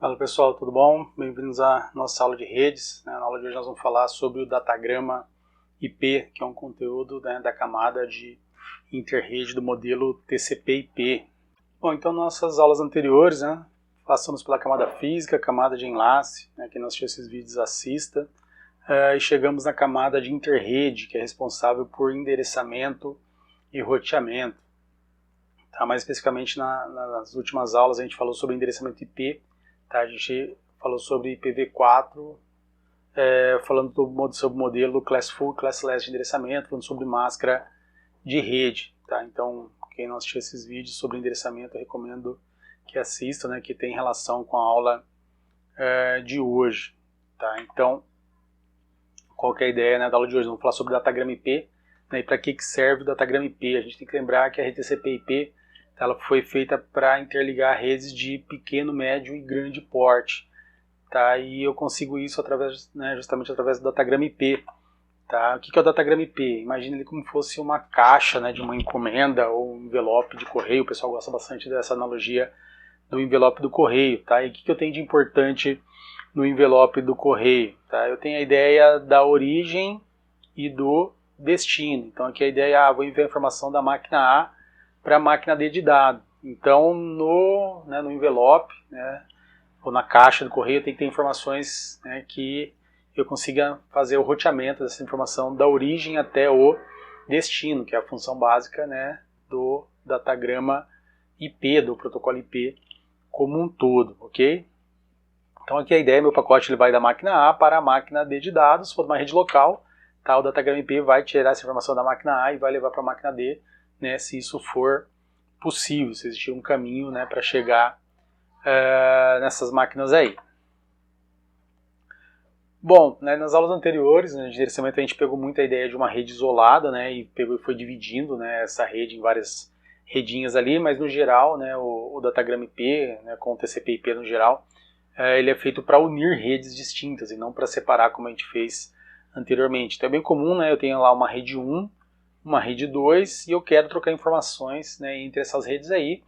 Fala pessoal, tudo bom? Bem-vindos à nossa aula de redes. Na aula de hoje nós vamos falar sobre o datagrama IP, que é um conteúdo da camada de interrede do modelo TCP/IP. Bom, então nossas aulas anteriores, passamos pela camada física, camada de enlace, quem não assistiu esses vídeos assista, e chegamos na camada de interrede, que é responsável por endereçamento e roteamento. Mais especificamente nas últimas aulas a gente falou sobre endereçamento IP. A gente falou sobre IPv4, falando sobre o modelo Class Full e Classless de endereçamento, falando sobre máscara de rede. Então, quem não assistiu esses vídeos sobre endereçamento, eu recomendo que assista, que tem relação com a aula de hoje. Então, qual que é a ideia da aula de hoje? Vamos falar sobre o datagrama IP, e para que serve o datagrama IP. A gente tem que lembrar que a rede TCP/IP ela foi feita para interligar redes de pequeno, médio e grande porte. E eu consigo isso justamente através do datagrama IP. O que é o datagrama IP? Imagine ele como fosse uma caixa de uma encomenda ou um envelope de correio. O pessoal gosta bastante dessa analogia do envelope do correio. E o que eu tenho de importante no envelope do correio? Eu tenho a ideia da origem e do destino. Então aqui a ideia vou enviar a informação da máquina A para a máquina D de dado. Então no envelope, ou na caixa do correio tem que ter informações que eu consiga fazer o roteamento dessa informação da origem até o destino, que é a função básica do datagrama IP, do protocolo IP como um todo, ok? Então aqui a ideia, meu pacote ele vai da máquina A para a máquina D de dados. Se for uma rede local, o datagrama IP vai tirar essa informação da máquina A e vai levar para a máquina D, se isso for possível, se existir um caminho para chegar nessas máquinas aí. Bom, nas aulas anteriores de endereçamento a gente pegou muito a ideia de uma rede isolada, e foi dividindo essa rede em várias redinhas ali, mas no geral o datagrama IP, com o TCP/IP no geral, ele é feito para unir redes distintas e não para separar como a gente fez anteriormente. Então é bem comum, eu tenho lá uma rede 1, uma rede 2 e eu quero trocar informações entre essas redes aí,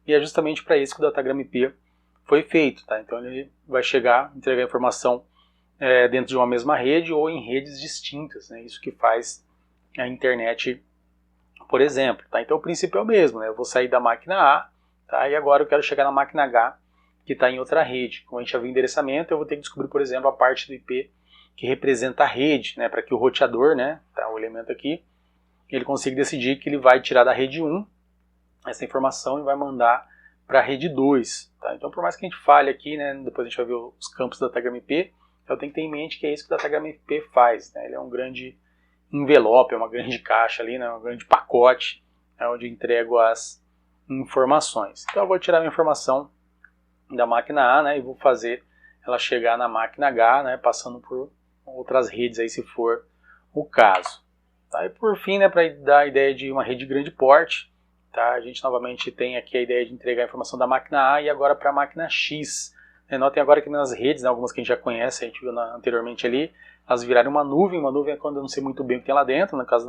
e é justamente para isso que o datagrama IP foi feito. Então ele vai entregar a informação dentro de uma mesma rede ou em redes distintas, isso que faz a internet, por exemplo. Então o princípio é o mesmo, eu vou sair da máquina A, e agora eu quero chegar na máquina H, que está em outra rede. Como a gente já viu endereçamento, eu vou ter que descobrir, por exemplo, a parte do IP que representa a rede, para que o roteador, o elemento aqui, ele consiga decidir que ele vai tirar da rede 1 essa informação e vai mandar para a rede 2. Então, por mais que a gente fale aqui, depois a gente vai ver os campos do datagrama IP, eu tenho que ter em mente que é isso que o datagrama IP faz. Ele é um grande envelope, é uma grande caixa ali, um grande pacote, onde eu entrego as informações. Então eu vou tirar a informação da máquina A, e vou fazer ela chegar na máquina H, passando por outras redes aí, se for o caso. E por fim, para dar a ideia de uma rede de grande porte, a gente novamente tem aqui a ideia de entregar a informação da máquina A e agora para a máquina X. Notem agora que nas redes, algumas que a gente já conhece, a gente viu anteriormente ali, elas viraram uma nuvem é quando eu não sei muito bem o que tem lá dentro. No caso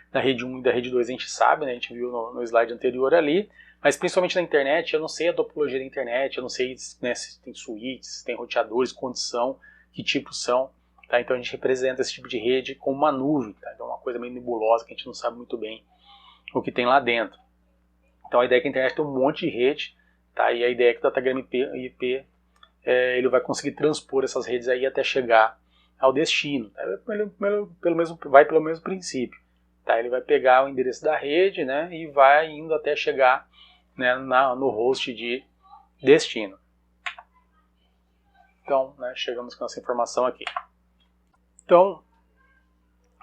da rede 1 e da rede 2 a gente sabe, a gente viu no slide anterior ali, mas principalmente na internet, eu não sei a topologia da internet, eu não sei se tem switches, se tem roteadores, condição, que tipos são. Então a gente representa esse tipo de rede como uma nuvem, então é uma coisa meio nebulosa que a gente não sabe muito bem o que tem lá dentro. Então a ideia é que a internet tem um monte de rede, e a ideia é que o datagrama IP ele vai conseguir transpor essas redes aí até chegar ao destino. Vai pelo mesmo princípio. Ele vai pegar o endereço da rede, e vai indo até chegar no host de destino. Então, chegamos com essa informação aqui. Então,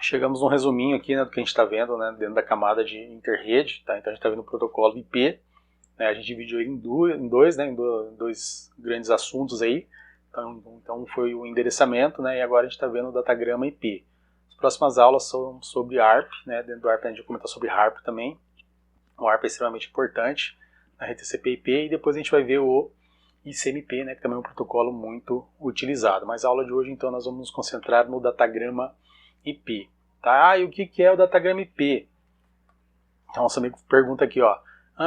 chegamos num resuminho aqui do que a gente está vendo dentro da camada de interrede. Então a gente está vendo o protocolo IP. A gente dividiu ele em dois grandes assuntos aí. Então foi o endereçamento, e agora a gente está vendo o datagrama IP. As próximas aulas são sobre ARP, dentro do ARP a gente vai comentar sobre HARP também. O ARP é extremamente importante na rede TCP/IP, e depois a gente vai ver o ICMP, que também é um protocolo muito utilizado. Mas a aula de hoje, então, nós vamos nos concentrar no datagrama IP. E o que é o datagrama IP? Então, nosso amigo pergunta aqui,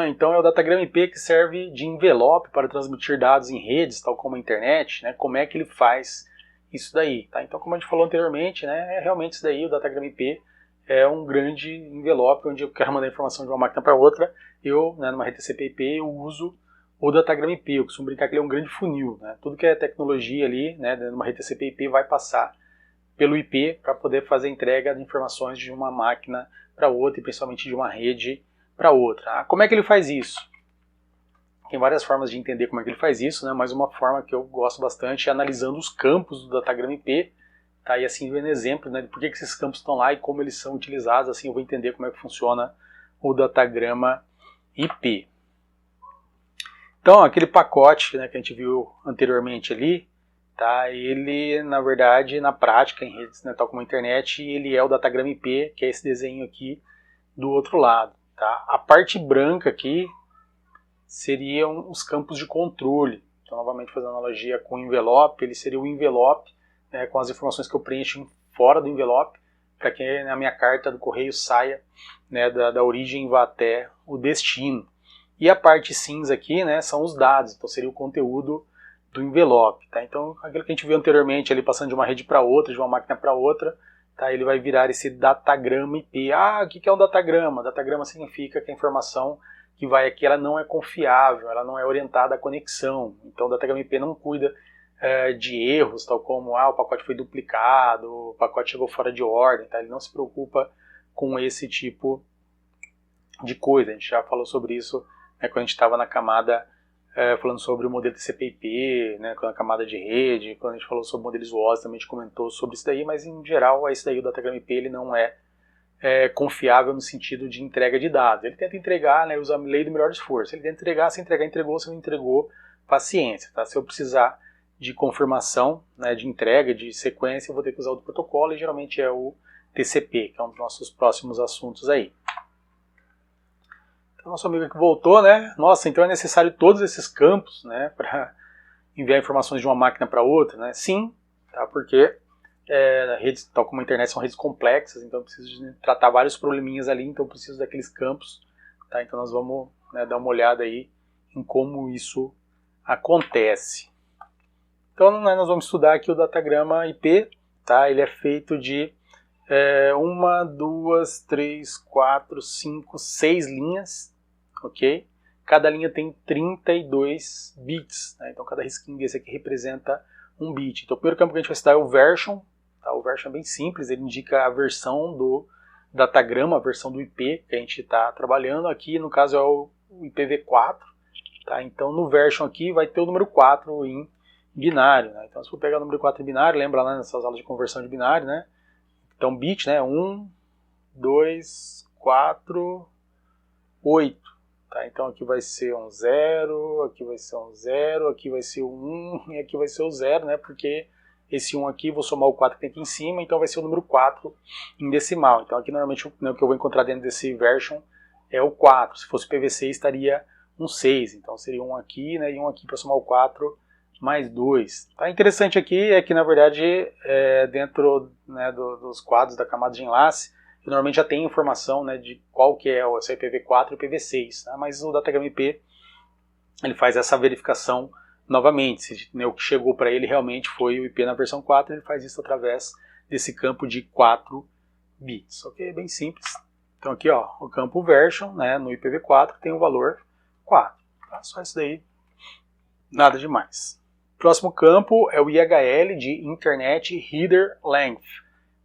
Então é o datagrama IP que serve de envelope para transmitir dados em redes, tal como a internet, né? Como é que ele faz isso daí, tá? Então, como a gente falou anteriormente, né, é realmente isso daí, o datagrama IP é um grande envelope onde eu quero mandar informação de uma máquina para outra. Eu, né, numa rede TCP/IP, eu uso o datagrama IP. Eu costumo brincar que ele é um grande funil, né? Tudo que é tecnologia ali, né, numa rede TCP/IP vai passar pelo IP para poder fazer entrega de informações de uma máquina para outra e principalmente de uma rede para outra. Como é que ele faz isso? Tem várias formas de entender como é que ele faz isso, né? Mas uma forma que eu gosto bastante é analisando os campos do datagrama IP, tá? E assim vendo exemplo, né, de por que esses campos estão lá e como eles são utilizados, assim eu vou entender como é que funciona o datagrama IP. Então, aquele pacote, né, que a gente viu anteriormente ali, tá? Ele, na verdade, na prática, em redes, né, tal como a internet, ele é o datagrama IP, que é esse desenho aqui do outro lado, tá? A parte branca aqui seriam os campos de controle. Então, novamente, fazendo analogia com o envelope, ele seria o envelope, né, com as informações que eu preencho fora do envelope, para que a minha carta do correio saia, né, da origem e vá até o destino. E a parte cinza aqui, né, são os dados, então seria o conteúdo do envelope. Tá? Então, aquilo que a gente viu anteriormente, ali passando de uma rede para outra, de uma máquina para outra, tá? Ele vai virar esse datagrama IP. O que é um datagrama? Datagrama significa que a informação que vai aqui ela não é confiável, ela não é orientada à conexão. Então o datagrama IP não cuida de erros, tal como o pacote foi duplicado, o pacote chegou fora de ordem, tá? Ele não se preocupa com esse tipo de coisa. A gente já falou sobre isso, né, quando a gente estava na camada falando sobre o modelo TCP/IP, né, na camada de rede, quando a gente falou sobre modelos WOS, também a gente comentou sobre isso daí, mas em geral esse daí, o datagrama IP, ele não é confiável no sentido de entrega de dados. Ele tenta entregar, né, usa a lei do melhor esforço. Ele tenta entregar, se entregar, entregou, se não entregou, paciência. Tá? Se eu precisar de confirmação, né, de entrega, de sequência, eu vou ter que usar o protocolo, e geralmente é o TCP, que é um dos nossos próximos assuntos aí. Então, nosso amigo aqui voltou, né? Nossa, então é necessário todos esses campos, né, para enviar informações de uma máquina para outra, né? Sim, tá? Porque redes, tal como a internet, são redes complexas, então eu preciso tratar vários probleminhas ali, então eu preciso daqueles campos, tá? Então nós vamos, né, dar uma olhada aí em como isso acontece. Então, né, nós vamos estudar aqui o datagrama IP, tá? Ele é feito de 1, 2, 3, 4, 5, 6 linhas, ok? Cada linha tem 32 bits, né? Então cada risquinho desse aqui representa um bit. Então o primeiro campo que a gente vai estudar é o version. Tá? O version é bem simples, ele indica a versão do datagrama, a versão do IP que a gente está trabalhando. Aqui no caso é o IPv4. Tá? Então no version aqui vai ter o número 4 em binário. Né? Então se for pegar o número 4 em binário, lembra lá nessas aulas de conversão de binário, né? Então bit, né? 1, 2, 4, 8. Tá? Então aqui vai ser um 0, aqui vai ser um 0, aqui vai ser um 1 e aqui vai ser o 0, né? Porque esse 1 aqui, vou somar o 4 que tem aqui em cima, então vai ser o número 4 em decimal. Então aqui normalmente o que eu vou encontrar dentro desse version é o 4. Se fosse PVC estaria um 6, então seria um aqui, né, e um aqui para somar o 4 mais 2. Tá? Interessante aqui é que na verdade dentro, né, dos quadros da camada de enlace, eu normalmente já tenho informação, né, de qual que é o IPv4 e o IPv6, tá? Mas o datagrama IP ele faz essa verificação novamente, se, né, o que chegou para ele realmente foi o IP na versão 4, ele faz isso através desse campo de 4 bits, ok? Bem simples. Então aqui, ó, o campo version, né, no IPv4 tem o valor 4, tá? Só isso daí, nada demais. Próximo campo é o IHL de Internet Header Length,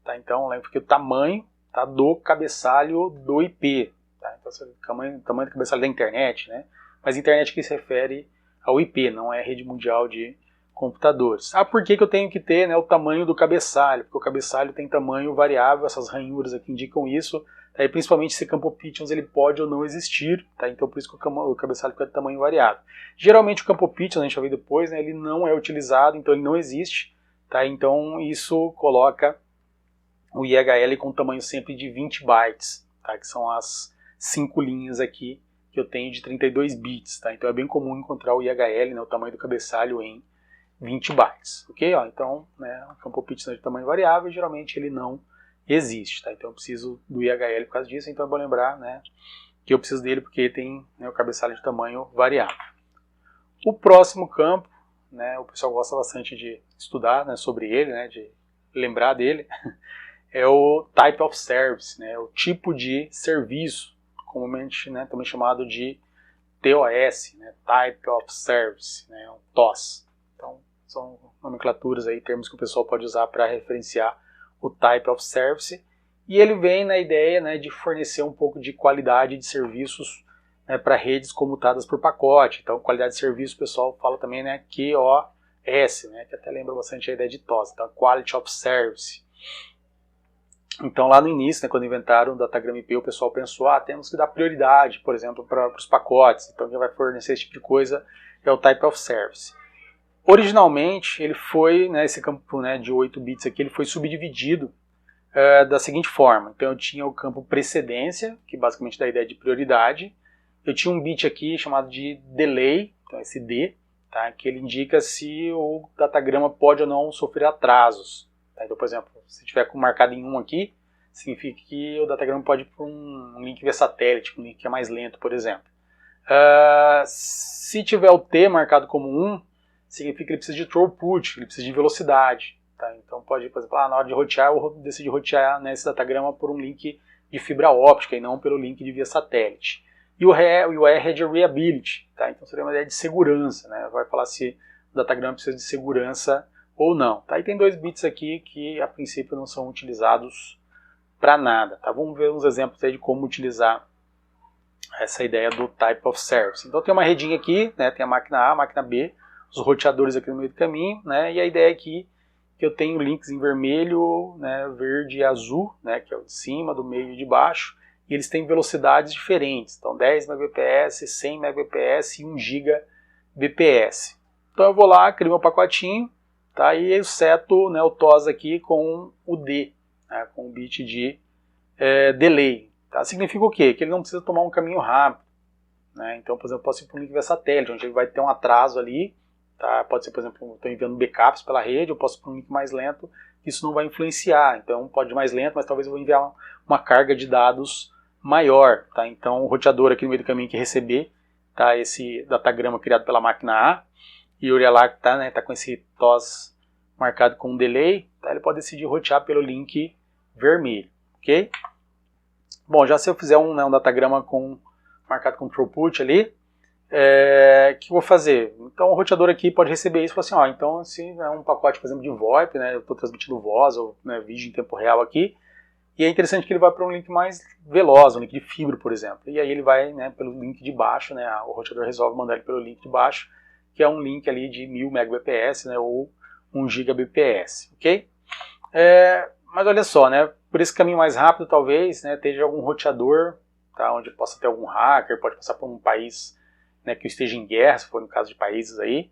tá? Então, length aqui o tamanho, tá, do cabeçalho do IP, tá? Então, o tamanho do cabeçalho da internet, né? Mas internet que se refere ao IP, não é rede mundial de computadores. Por que eu tenho que ter, né, o tamanho do cabeçalho? Porque o cabeçalho tem tamanho variável, essas ranhuras aqui indicam isso, tá? E principalmente esse campo pitons ele pode ou não existir, tá? Então por isso que o cabeçalho fica de tamanho variável. Geralmente o campo pitons, a gente vai ver depois, né, ele não é utilizado, então ele não existe, tá? Então isso coloca o IHL com tamanho sempre de 20 bytes, tá? Que são as 5 linhas aqui que eu tenho de 32 bits, tá? Então é bem comum encontrar o IHL, né, o tamanho do cabeçalho, em 20 bytes, ok? Então, né, o campo pitch de tamanho variável, geralmente ele não existe, tá? Então eu preciso do IHL por causa disso, então é bom lembrar, né, que eu preciso dele porque tem, né, o cabeçalho de tamanho variável. O próximo campo, né, o pessoal gosta bastante de estudar, né, sobre ele, né, de lembrar dele, é o Type of Service, né, o tipo de serviço, comumente, né, também chamado de TOS, né, Type of Service, né, um TOS. Então, são nomenclaturas aí, termos que o pessoal pode usar para referenciar o Type of Service, e ele vem na ideia, né, de fornecer um pouco de qualidade de serviços, né, para redes comutadas por pacote. Então, qualidade de serviço, o pessoal fala também, né, QoS, né, que até lembra bastante a ideia de TOS, então Quality of Service. Então, lá no início, né, quando inventaram o Datagram IP, o pessoal pensou, temos que dar prioridade, por exemplo, para os pacotes. Então, quem vai fornecer esse tipo de coisa é o Type of Service. Originalmente, ele foi, né, esse campo, né, de 8 bits aqui, ele foi subdividido da seguinte forma. Então, eu tinha o campo precedência, que basicamente dá a ideia de prioridade. Eu tinha um bit aqui chamado de delay, então esse D, tá, que ele indica se o datagrama pode ou não sofrer atrasos. Tá? Então, por exemplo, se tiver marcado em 1 aqui, significa que o datagrama pode ir para um link via satélite, um link que é mais lento, por exemplo. Se tiver o T marcado como 1, significa que ele precisa de throughput, ele precisa de velocidade. Tá? Então pode, por exemplo, na hora de rotear, eu decidi rotear, né, esse datagrama por um link de fibra óptica e não pelo link de via satélite. E o R é de Reliability, tá? Então seria uma ideia de segurança, né? Vai falar se o datagrama precisa de segurança ou não. Tá? E tem 2 bits aqui que a princípio não são utilizados para nada. Tá? Vamos ver uns exemplos aí de como utilizar essa ideia do Type of Service. Então tem uma redinha aqui, né? Tem a máquina A, a máquina B, os roteadores aqui no meio do caminho, né? E a ideia aqui é que eu tenho links em vermelho, né, verde e azul, né, que é o de cima, do meio e de baixo, e eles têm velocidades diferentes, então 10 Mbps, 100 Mbps e 1 Gbps. Então eu vou lá, crio meu pacotinho, tá, e eu seto, né, o TOS aqui com o D, né, com o bit de delay. Tá? Significa o quê? Que ele não precisa tomar um caminho rápido. Né? Então, por exemplo, eu posso ir para um link via satélite, onde ele vai ter um atraso ali. Tá? Pode ser, por exemplo, estou enviando backups pela rede, eu posso ir para um link mais lento, isso não vai influenciar. Então, pode ir mais lento, mas talvez eu vou enviar uma carga de dados maior. Tá? Então, o roteador aqui no meio do caminho que receber, tá, esse datagrama criado pela máquina A, e olha lá que está, né, tá com esse TOS marcado com um delay, tá? Ele pode decidir rotear pelo link vermelho. Ok? Bom, já se eu fizer um datagrama marcado com throughput ali, o que eu vou fazer? Então o roteador aqui pode receber isso e falar assim, então se é um pacote, por exemplo, de VoIP, né, eu estou transmitindo voz ou, né, vídeo em tempo real aqui, e é interessante que ele vá para um link mais veloz, um link de fibra, por exemplo. E aí ele vai, né, pelo link de baixo, né, o roteador resolve mandar ele pelo link de baixo, que é um link ali de 1000 Mbps, né, ou 1 Gbps, ok? Mas olha só, né, por esse caminho mais rápido talvez, né, esteja algum roteador, tá, onde possa ter algum hacker, pode passar por um país, né, que esteja em guerra, se for no caso de países aí,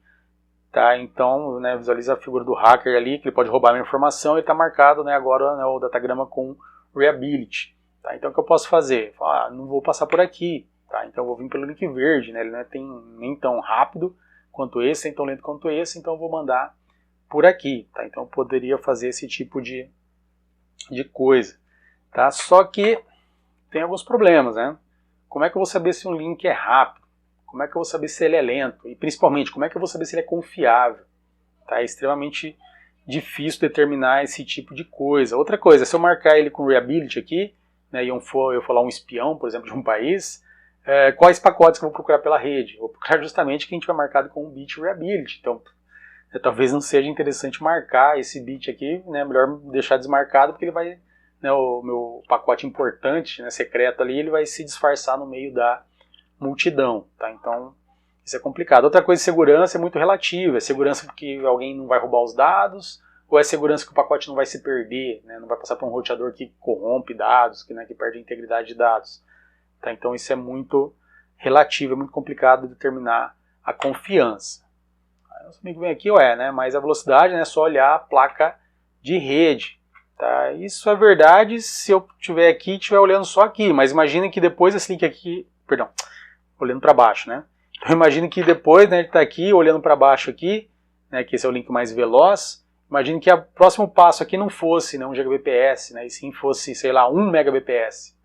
tá, então, né, visualiza a figura do hacker ali, que ele pode roubar a minha informação, e está marcado, né, agora, né, o datagrama com Reliability, tá, então o que eu posso fazer? Não vou passar por aqui, tá, então eu vou vir pelo link verde, né, ele não é nem tão rápido quanto esse, nem tão lento quanto esse, então eu vou mandar por aqui, tá, então eu poderia fazer esse tipo de coisa, tá, só que tem alguns problemas, né, como é que eu vou saber se um link é rápido? Como é que eu vou saber se ele é lento? E principalmente, como é que eu vou saber se ele é confiável? Tá? É extremamente difícil determinar esse tipo de coisa. Outra coisa, se eu marcar ele com Reliability aqui, né, e eu for lá um espião, por exemplo, de um país, quais pacotes que eu vou procurar pela rede? Vou procurar justamente quem tiver marcado com um bit Reliability. Então, talvez não seja interessante marcar esse bit aqui, né, melhor deixar desmarcado, porque ele vai, né, o meu pacote importante, né, secreto ali, ele vai se disfarçar no meio da multidão, tá? Então isso é complicado. Outra coisa de segurança é muito relativa, é segurança porque alguém não vai roubar os dados, ou é segurança que o pacote não vai se perder, né? Não vai passar por um roteador que corrompe dados, que perde a integridade de dados, tá? Então isso é muito relativo, é muito complicado determinar a confiança. Aí nosso amigo vem aqui, né? Mas a velocidade, né, é só olhar a placa de rede, tá? Isso é verdade se eu estiver aqui e estiver olhando só aqui, mas imagine que depois desse link aqui, olhando para baixo, né? Então imagine que depois, né, ele está aqui, olhando para baixo aqui, né, que esse é o link mais veloz, imagine que o próximo passo aqui não fosse, né, 1 Gbps, né, e sim fosse, sei lá, 1 Mbps.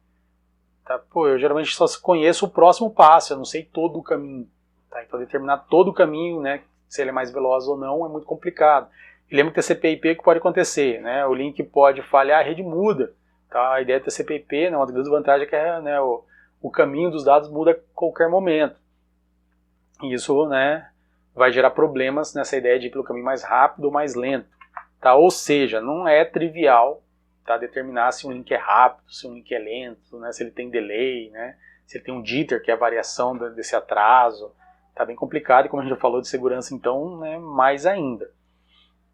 Tá? Pô, eu geralmente só conheço o próximo passo, eu não sei todo o caminho. Tá? Então determinar todo o caminho, né, se ele é mais veloz ou não, é muito complicado. E lembra que TCP/IP que pode acontecer, né? O link pode falhar, a rede muda. Tá? A ideia do TCP/IP, né, uma das grandes vantagens é que né, o caminho dos dados muda a qualquer momento. E isso, né, vai gerar problemas nessa ideia de ir pelo caminho mais rápido ou mais lento. Tá? Ou seja, não é trivial, tá, determinar se um link é rápido, se um link é lento, né, se ele tem delay, né, se ele tem um jitter, que é a variação desse atraso. Tá bem complicado e, como a gente já falou de segurança, então, né, mais ainda.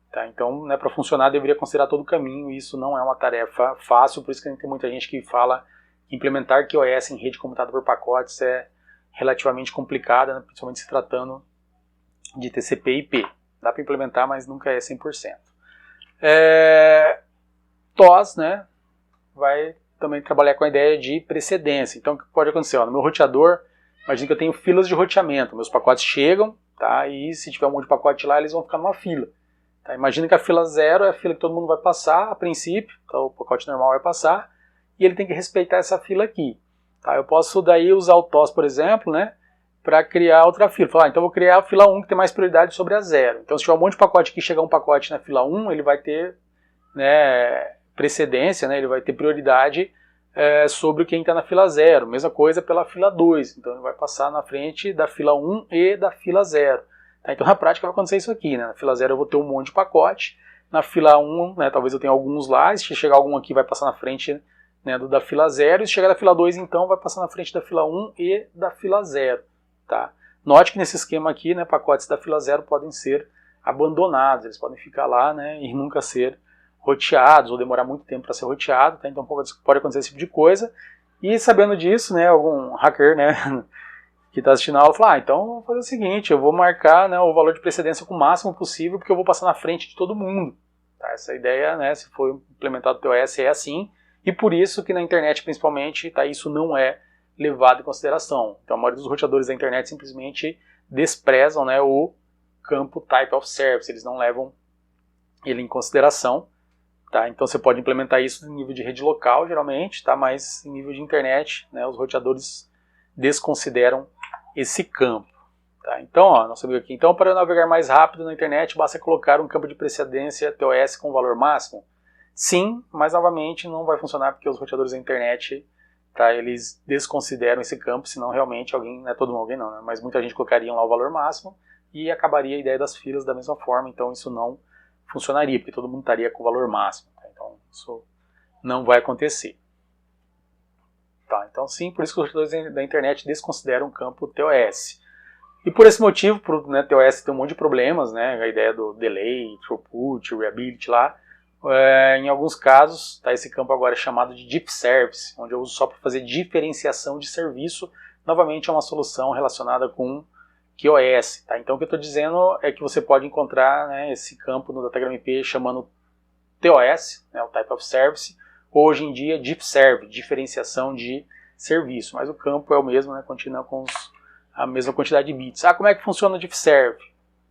Tá? Então, né, para funcionar, deveria considerar todo o caminho, e isso não é uma tarefa fácil, por isso que tem muita gente que fala que implementar QoS em rede computada por pacotes é relativamente complicada, né, principalmente se tratando de TCP/IP. Dá para implementar, mas nunca é 100%. TOS, né, vai também trabalhar com a ideia de precedência. Então, o que pode acontecer? Ó, no meu roteador, imagina que eu tenho filas de roteamento. Meus pacotes chegam, tá, e se tiver um monte de pacote lá, eles vão ficar numa fila. Tá? Imagina que a fila 0 é a fila que todo mundo vai passar, a princípio, então o pacote normal vai passar, e ele tem que respeitar essa fila aqui. Tá? Eu posso daí usar o TOS, por exemplo, né, para criar outra fila. Falar, então eu vou criar a fila 1 que tem mais prioridade sobre a 0. Então se tiver um monte de pacote aqui, chegar um pacote na fila 1, ele vai ter, né, precedência, né, ele vai ter prioridade sobre quem está na fila 0. Mesma coisa pela fila 2. Então ele vai passar na frente da fila 1 e da fila 0. Tá? Então na prática vai acontecer isso aqui. Né? Na fila 0 eu vou ter um monte de pacote. Na fila 1, né, talvez eu tenha alguns lá. Se chegar algum aqui, vai passar na frente, né, da fila 0. E se chegar da fila 2, então, vai passar na frente da fila 1 e da fila 0. Tá? Note que nesse esquema aqui, né, pacotes da fila 0 podem ser abandonados. Eles podem ficar lá, né, e nunca ser roteados, ou demorar muito tempo para ser roteado. Tá? Então pode acontecer esse tipo de coisa. E sabendo disso, né, algum hacker, né, que está assistindo a aula fala, então vou fazer o seguinte, eu vou marcar, né, o valor de precedência com o máximo possível, porque eu vou passar na frente de todo mundo. Tá? Essa ideia, né, se for implementado o TOS, é assim, e por isso que na internet principalmente, tá, isso não é levado em consideração. Então a maioria dos roteadores da internet simplesmente desprezam, né, o campo Type of Service, eles não levam ele em consideração. Tá? Então você pode implementar isso em nível de rede local, geralmente, tá? Mas em nível de internet, né, os roteadores desconsideram esse campo. Tá? Então, ó, nós sabemos aqui. Então, para eu navegar mais rápido na internet, basta colocar um campo de precedência TOS com valor máximo? Sim, mas novamente não vai funcionar porque os roteadores da internet, tá, eles desconsideram esse campo, senão realmente alguém, não é todo mundo, alguém não, né, mas muita gente colocaria lá o valor máximo e acabaria a ideia das filas da mesma forma, então isso não funcionaria, porque todo mundo estaria com o valor máximo. Tá? Então isso não vai acontecer. Tá? Então sim, por isso que os roteadores da internet desconsideram o campo TOS. E por esse motivo, né, TOS tem um monte de problemas, né, a ideia do delay, throughput, reliability lá. Em alguns casos, tá, esse campo agora é chamado de Deep Service, onde eu uso só para fazer diferenciação de serviço. Novamente é uma solução relacionada com QoS. Tá? Então o que eu estou dizendo é que você pode encontrar, né, esse campo no Datagram IP chamando TOS, né, o Type of Service, ou hoje em dia Deep Serve, diferenciação de serviço. Mas o campo é o mesmo, né, continua com a mesma quantidade de bits. Como é que funciona o Deep Serve?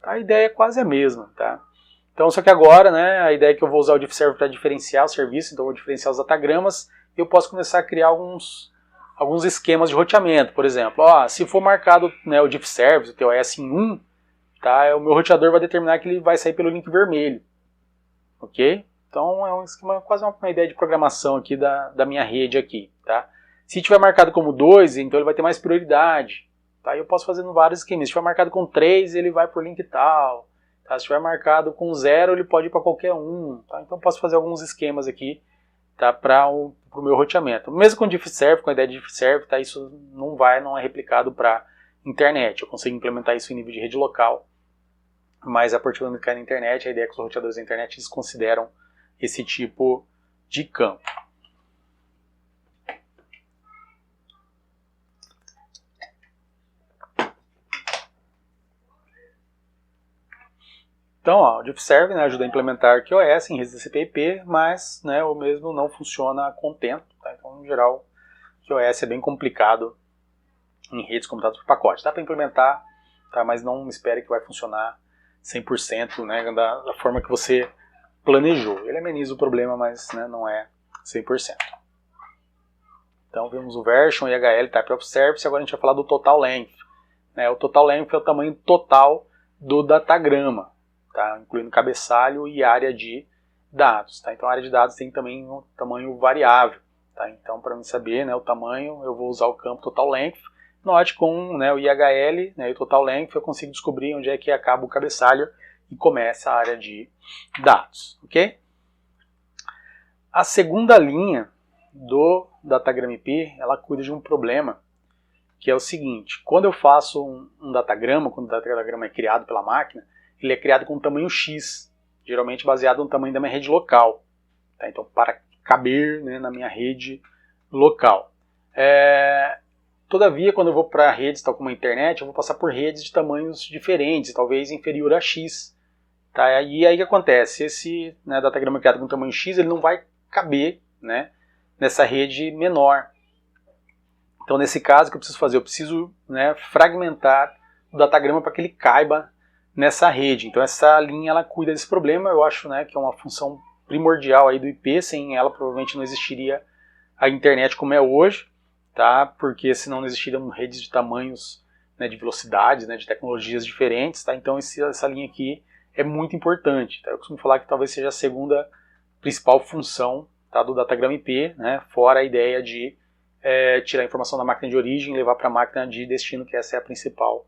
A ideia é quase a mesma. Tá? Então, só que agora, né, a ideia é que eu vou usar o Deep Serve para diferenciar o serviço, então eu vou diferenciar os datagramas, e eu posso começar a criar alguns esquemas de roteamento. Por exemplo, se for marcado, né, o Deep Serve, o TOS em 1, tá, o meu roteador vai determinar que ele vai sair pelo link vermelho. Ok? Então é um esquema, quase uma ideia de programação aqui da minha rede aqui. Tá? Se tiver marcado como 2, então ele vai ter mais prioridade. Tá? Eu posso fazer vários esquemas. Se tiver marcado com 3, ele vai por link tal. Tá? Se tiver marcado com 0, ele pode ir para qualquer um. Tá? Então eu posso fazer alguns esquemas aqui, tá, para o meu roteamento. Mesmo com Deep Serve, com a ideia de Deep Serve, tá, isso não é replicado para internet. Eu consigo implementar isso em nível de rede local, mas a partir do momento que cai na internet, a ideia é que os roteadores da internet desconsideram esse tipo de campo. Então, o Deep Serve, né, ajuda a implementar QoS em redes TCP/IP, mas, né, o mesmo não funciona a contento. Tá? Então, em geral, QoS é bem complicado em redes computadas por pacote. Dá para implementar, tá, mas não espere que vai funcionar 100%, né, da forma que você planejou. Ele ameniza o problema, mas, né, não é 100%. Então vimos o version, IHL, Type of Service, agora a gente vai falar do Total Length. Né? O Total Length é o tamanho total do datagrama, tá? Incluindo cabeçalho e área de dados. Tá? Então a área de dados tem também um tamanho variável. Tá? Então para mim saber, né, o tamanho, eu vou usar o campo Total Length. Note com, né, o IHL, né, e o Total Length eu consigo descobrir onde é que acaba o cabeçalho e começa a área de dados. Ok? A segunda linha do Datagrama IP, ela cuida de um problema, que é o seguinte: quando eu faço um datagrama, quando o datagrama é criado pela máquina, ele é criado com tamanho X, geralmente baseado no tamanho da minha rede local. Tá? Então, para caber, né, na minha rede local. Todavia, quando eu vou para redes tal como a internet, eu vou passar por redes de tamanhos diferentes, talvez inferior a X. Tá? E aí o que acontece? Esse, né, datagrama criado com tamanho X, ele não vai caber, né, nessa rede menor. Então, nesse caso, o que eu preciso fazer? Eu preciso, né, fragmentar o datagrama para que ele caiba nessa rede. Então, essa linha ela cuida desse problema. Eu acho, né, que é uma função primordial aí do IP. Sem ela, provavelmente não existiria a internet como é hoje, tá? Porque senão não existiriam redes de tamanhos, né, de velocidades, né, de tecnologias diferentes. Tá? Então, essa linha aqui é muito importante. Tá? Eu costumo falar que talvez seja a segunda principal função, tá, do datagrama IP, né, fora a ideia de tirar a informação da máquina de origem e levar para a máquina de destino, que essa é a principal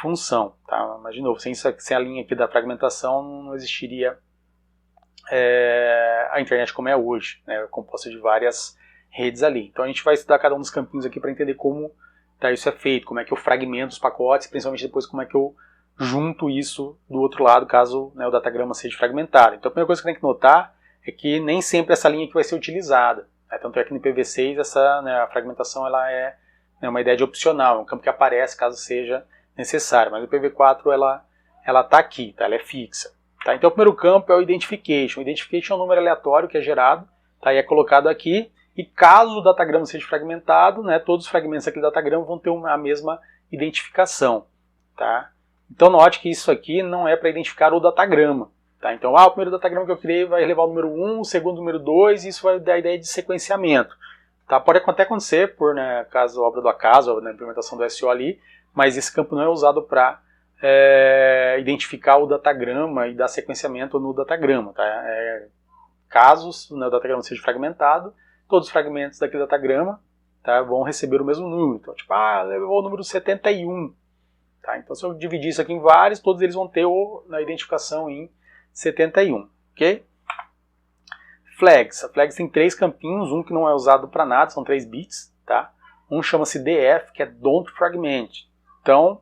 função. Tá? Mas, de novo, sem a linha aqui da fragmentação, não existiria a internet como é hoje, né, composta de várias redes ali. Então a gente vai estudar cada um dos campinhos aqui para entender como, tá, isso é feito, como é que eu fragmento os pacotes, principalmente depois como é que eu junto isso do outro lado, caso, né, o datagrama seja fragmentado. Então a primeira coisa que tem que notar é que nem sempre essa linha aqui vai ser utilizada. Né? Tanto é que no IPv6 né, a fragmentação ela é, né, uma ideia de opcional, é um campo que aparece caso seja necessário. Mas no IPv4 ela está aqui, tá? Ela é fixa. Tá? Então o primeiro campo é o Identification. O Identification é um número aleatório que é gerado, tá? E é colocado aqui. E caso o datagrama seja fragmentado, né, todos os fragmentos daquele datagrama vão ter a mesma identificação. Tá? Então note que isso aqui não é para identificar o datagrama. Tá? Então, o primeiro datagrama que eu criei vai levar o número 1, o segundo o número 2, e isso vai dar a ideia de sequenciamento. Tá? Pode até acontecer, por, né, caso obra do acaso, na implementação do SO ali, mas esse campo não é usado para identificar o datagrama e dar sequenciamento no datagrama. Tá? Caso, né, o datagrama seja fragmentado, todos os fragmentos daquele datagrama, tá, vão receber o mesmo número. Então, tipo, levou o número 71. Tá? Então, se eu dividir isso aqui em vários, todos eles vão ter a identificação em 71, ok? Flags. A flags tem 3 campinhos, um que não é usado para nada, são 3 bits, tá? Um chama-se DF, que é Don't Fragment. Então,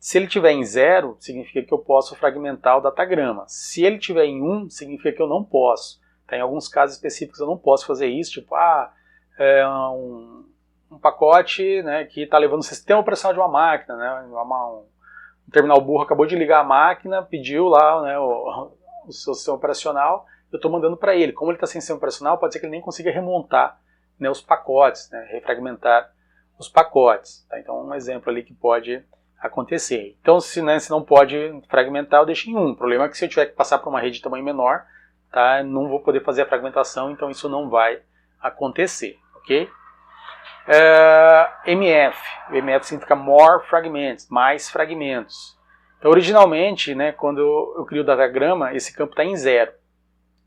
se ele tiver em 0, significa que eu posso fragmentar o datagrama. Se ele tiver em 1, significa que eu não posso. Tá? Em alguns casos específicos eu não posso fazer isso, tipo, um pacote, né, que está levando o sistema operacional de uma máquina, né, um terminal burro acabou de ligar a máquina, pediu lá, né, o seu sistema operacional, eu estou mandando para ele. Como ele está sem sistema operacional, pode ser que ele nem consiga remontar, né, os pacotes, né, refragmentar os pacotes. Tá? Então, um exemplo ali que pode acontecer. Então, se não pode fragmentar, eu deixo em 1. O problema é que se eu tiver que passar para uma rede de tamanho menor, tá, eu não vou poder fazer a fragmentação, então isso não vai acontecer. Ok? MF. O MF significa More Fragments, mais fragmentos. Então, originalmente, né, quando eu crio o datagrama, esse campo está em 0.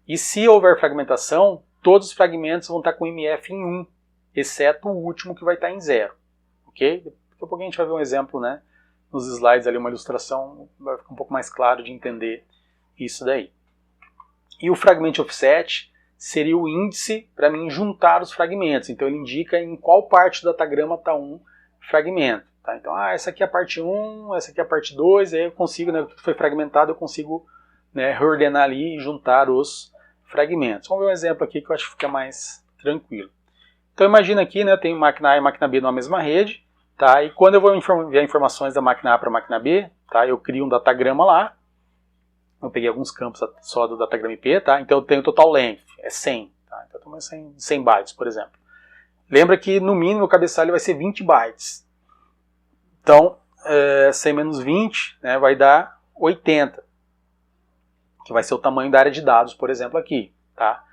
E se houver fragmentação, todos os fragmentos vão estar com MF em 1, exceto o último que vai estar em 0. Ok? Daqui a pouco a gente vai ver um exemplo, né, nos slides ali, uma ilustração, vai ficar um pouco mais claro de entender isso daí. E o Fragment Offset seria o índice para mim juntar os fragmentos. Então ele indica em qual parte do datagrama está um fragmento. Tá? Então, essa aqui é a parte 1, essa aqui é a parte 2, aí eu consigo, né, tudo foi fragmentado, eu consigo, né, reordenar ali e juntar os fragmentos. Vamos ver um exemplo aqui que eu acho que fica mais tranquilo. Então imagina aqui, né, eu tenho máquina A e máquina B numa mesma rede, tá? E quando eu vou enviar informações da máquina A para a máquina B, tá, eu crio um datagrama lá. Eu peguei alguns campos só do datagrama IP, tá? Então eu tenho total length, é 100. Tá? Então eu tenho 100 bytes, por exemplo. Lembra que no mínimo o cabeçalho vai ser 20 bytes. Então, 100 menos 20, né, vai dar 80. Que vai ser o tamanho da área de dados, por exemplo, aqui. Tá?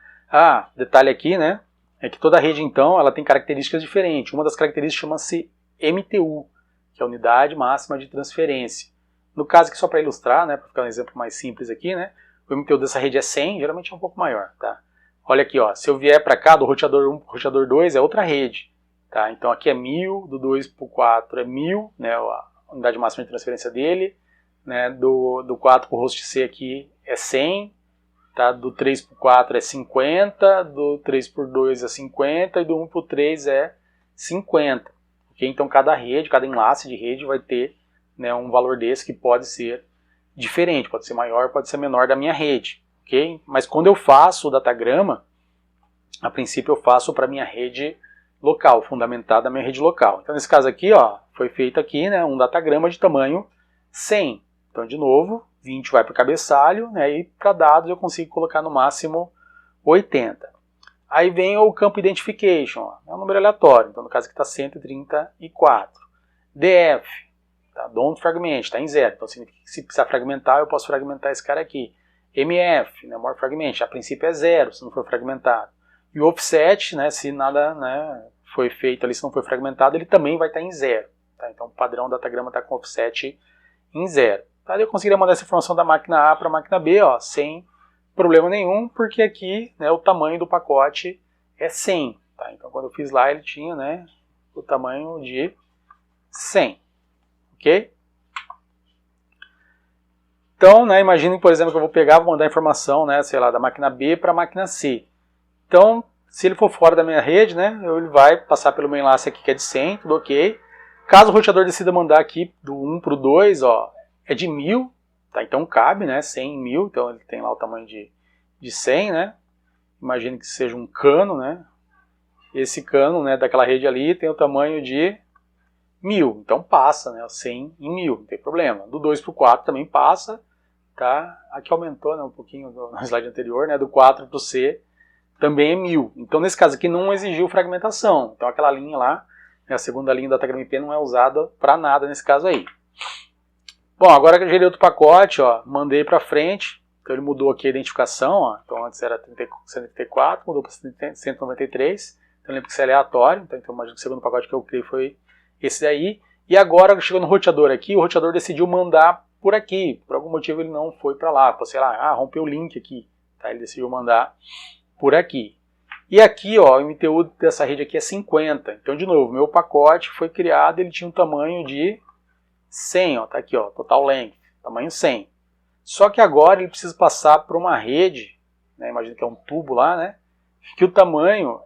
Detalhe aqui, né? é que toda rede, então, ela tem características diferentes. Uma das características chama-se MTU, que é a unidade máxima de transferência. No caso aqui, só para ilustrar, né, para ficar um exemplo mais simples aqui, né, o MTU dessa rede é 100, geralmente é um pouco maior. Tá? Olha aqui, ó, se eu vier para cá, do roteador 1 para o roteador 2 é outra rede. Tá? Então aqui é 1000, do 2 para o 4 é 1000, né, a unidade máxima de transferência dele. Né, do 4 para o host C aqui é 100, tá? Do 3 para o 4 é 50, do 3 por 2 é 50 e do 1 para o 3 é 50. Okay? Então cada rede, cada enlace de rede vai ter, né, um valor desse que pode ser diferente, pode ser maior, pode ser menor da minha rede. Okay? Mas quando eu faço o datagrama, a princípio eu faço para a minha rede local, fundamentada na minha rede local. Então nesse caso aqui, ó, foi feito aqui, né, um datagrama de tamanho 100. Então, de novo, 20 vai para o cabeçalho, né, e para dados eu consigo colocar no máximo 80. Aí vem o campo Identification, ó, é um número aleatório, então no caso aqui está 134. DF, tá, Don't Fragment, está em 0, então significa que se precisar fragmentar, eu posso fragmentar esse cara aqui. MF, né, More Fragment, a princípio é 0 se não for fragmentado. E o Offset, né, se nada, né, foi feito ali, se não foi fragmentado, ele também vai estar em 0. Tá? Então o padrão datagrama está com Offset em 0. Tá? Eu conseguiria mandar essa informação da máquina A para a máquina B, ó, sem problema nenhum, porque aqui, né, o tamanho do pacote é 100. Tá? Então quando eu fiz lá ele tinha, né, o tamanho de 100. Ok? Então, né, imagine, por exemplo, que eu vou pegar, vou mandar informação, né, sei lá, da máquina B para a máquina C. Então, se ele for fora da minha rede, né, ele vai passar pelo meu enlace aqui que é de 100, tudo ok. Caso o roteador decida mandar aqui do 1 para o 2, ó, é de 1000, tá? Então cabe, né, 100 em 1000, então ele tem lá o tamanho de 100, né? Imagine que seja um cano, né? Esse cano, né, daquela rede ali tem o tamanho de 1000, então passa, né, 100 em 1000, não tem problema. Do 2 para o 4 também passa, tá? Aqui aumentou, né, um pouquinho no slide anterior, né, do 4 para o C também é 1000. Então nesse caso aqui não exigiu fragmentação, então aquela linha lá, a segunda linha do datagrama IP não é usada para nada nesse caso aí. Bom, agora que eu gerei outro pacote, ó, mandei para frente, então ele mudou aqui a identificação, ó, então antes era 134, mudou para 193, então lembra que isso é aleatório, então imagino que o segundo pacote que eu criei foi esse daí, e agora chegou no roteador aqui, o roteador decidiu mandar por aqui, por algum motivo ele não foi para lá, sei lá, rompeu o link aqui, tá? Ele decidiu mandar por aqui. E aqui, ó, o MTU dessa rede aqui é 50. Então, de novo, meu pacote foi criado, ele tinha um tamanho de 100, ó, tá aqui, ó, total length, tamanho 100. Só que agora ele precisa passar por uma rede, né, imagina que é um tubo lá, né, que o tamanho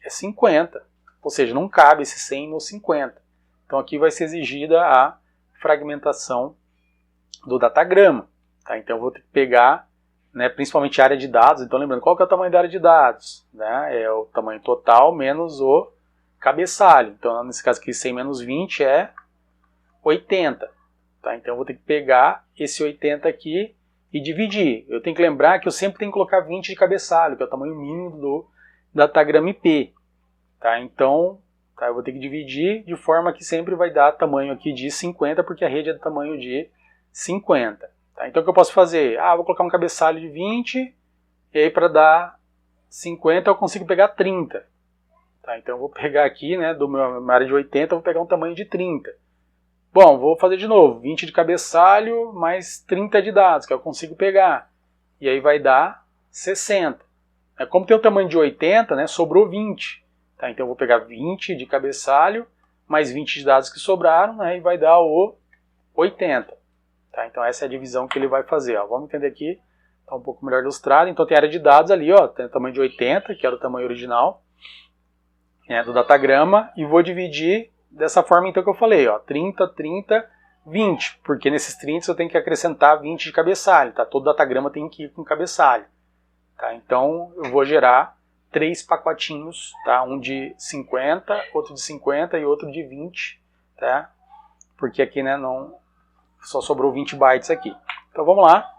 é 50. Ou seja, não cabe esse 100 no 50. Então aqui vai ser exigida a fragmentação do datagrama. Tá? Então eu vou ter que pegar, né, principalmente a área de dados. Então lembrando, qual que é o tamanho da área de dados? Né? É o tamanho total menos o cabeçalho. Então nesse caso aqui 100 menos 20 é 80. Tá? Então eu vou ter que pegar esse 80 aqui e dividir. Eu tenho que lembrar que eu sempre tenho que colocar 20 de cabeçalho, que é o tamanho mínimo do datagrama IP. Tá? Então eu vou ter que dividir de forma que sempre vai dar tamanho aqui de 50, porque a rede é do tamanho de 50. Tá? Então o que eu posso fazer? Vou colocar um cabeçalho de 20, e aí para dar 50 eu consigo pegar 30. Tá? Então eu vou pegar aqui, né, do minha área de 80, eu vou pegar um tamanho de 30. Bom, vou fazer de novo, 20 de cabeçalho mais 30 de dados, que eu consigo pegar. E aí vai dar 60. Como tem o tamanho de 80, né, sobrou 20. Tá? Então eu vou pegar 20 de cabeçalho mais 20 de dados que sobraram, né, e vai dar o 80. Tá? Então essa é a divisão que ele vai fazer. Ó. Vamos entender aqui, está um pouco melhor ilustrado. Então tem a área de dados ali, ó, tem o tamanho de 80, que era o tamanho original, né, do datagrama, e vou dividir dessa forma então que eu falei, ó, 30, 30, 20, porque nesses 30 eu tenho que acrescentar 20 de cabeçalho, tá? Todo datagrama tem que ir com cabeçalho. Tá? Então eu vou gerar 3 pacotinhos, tá? Um de 50, outro de 50 e outro de 20, tá? Porque aqui, né, não, só sobrou 20 bytes aqui. Então vamos lá.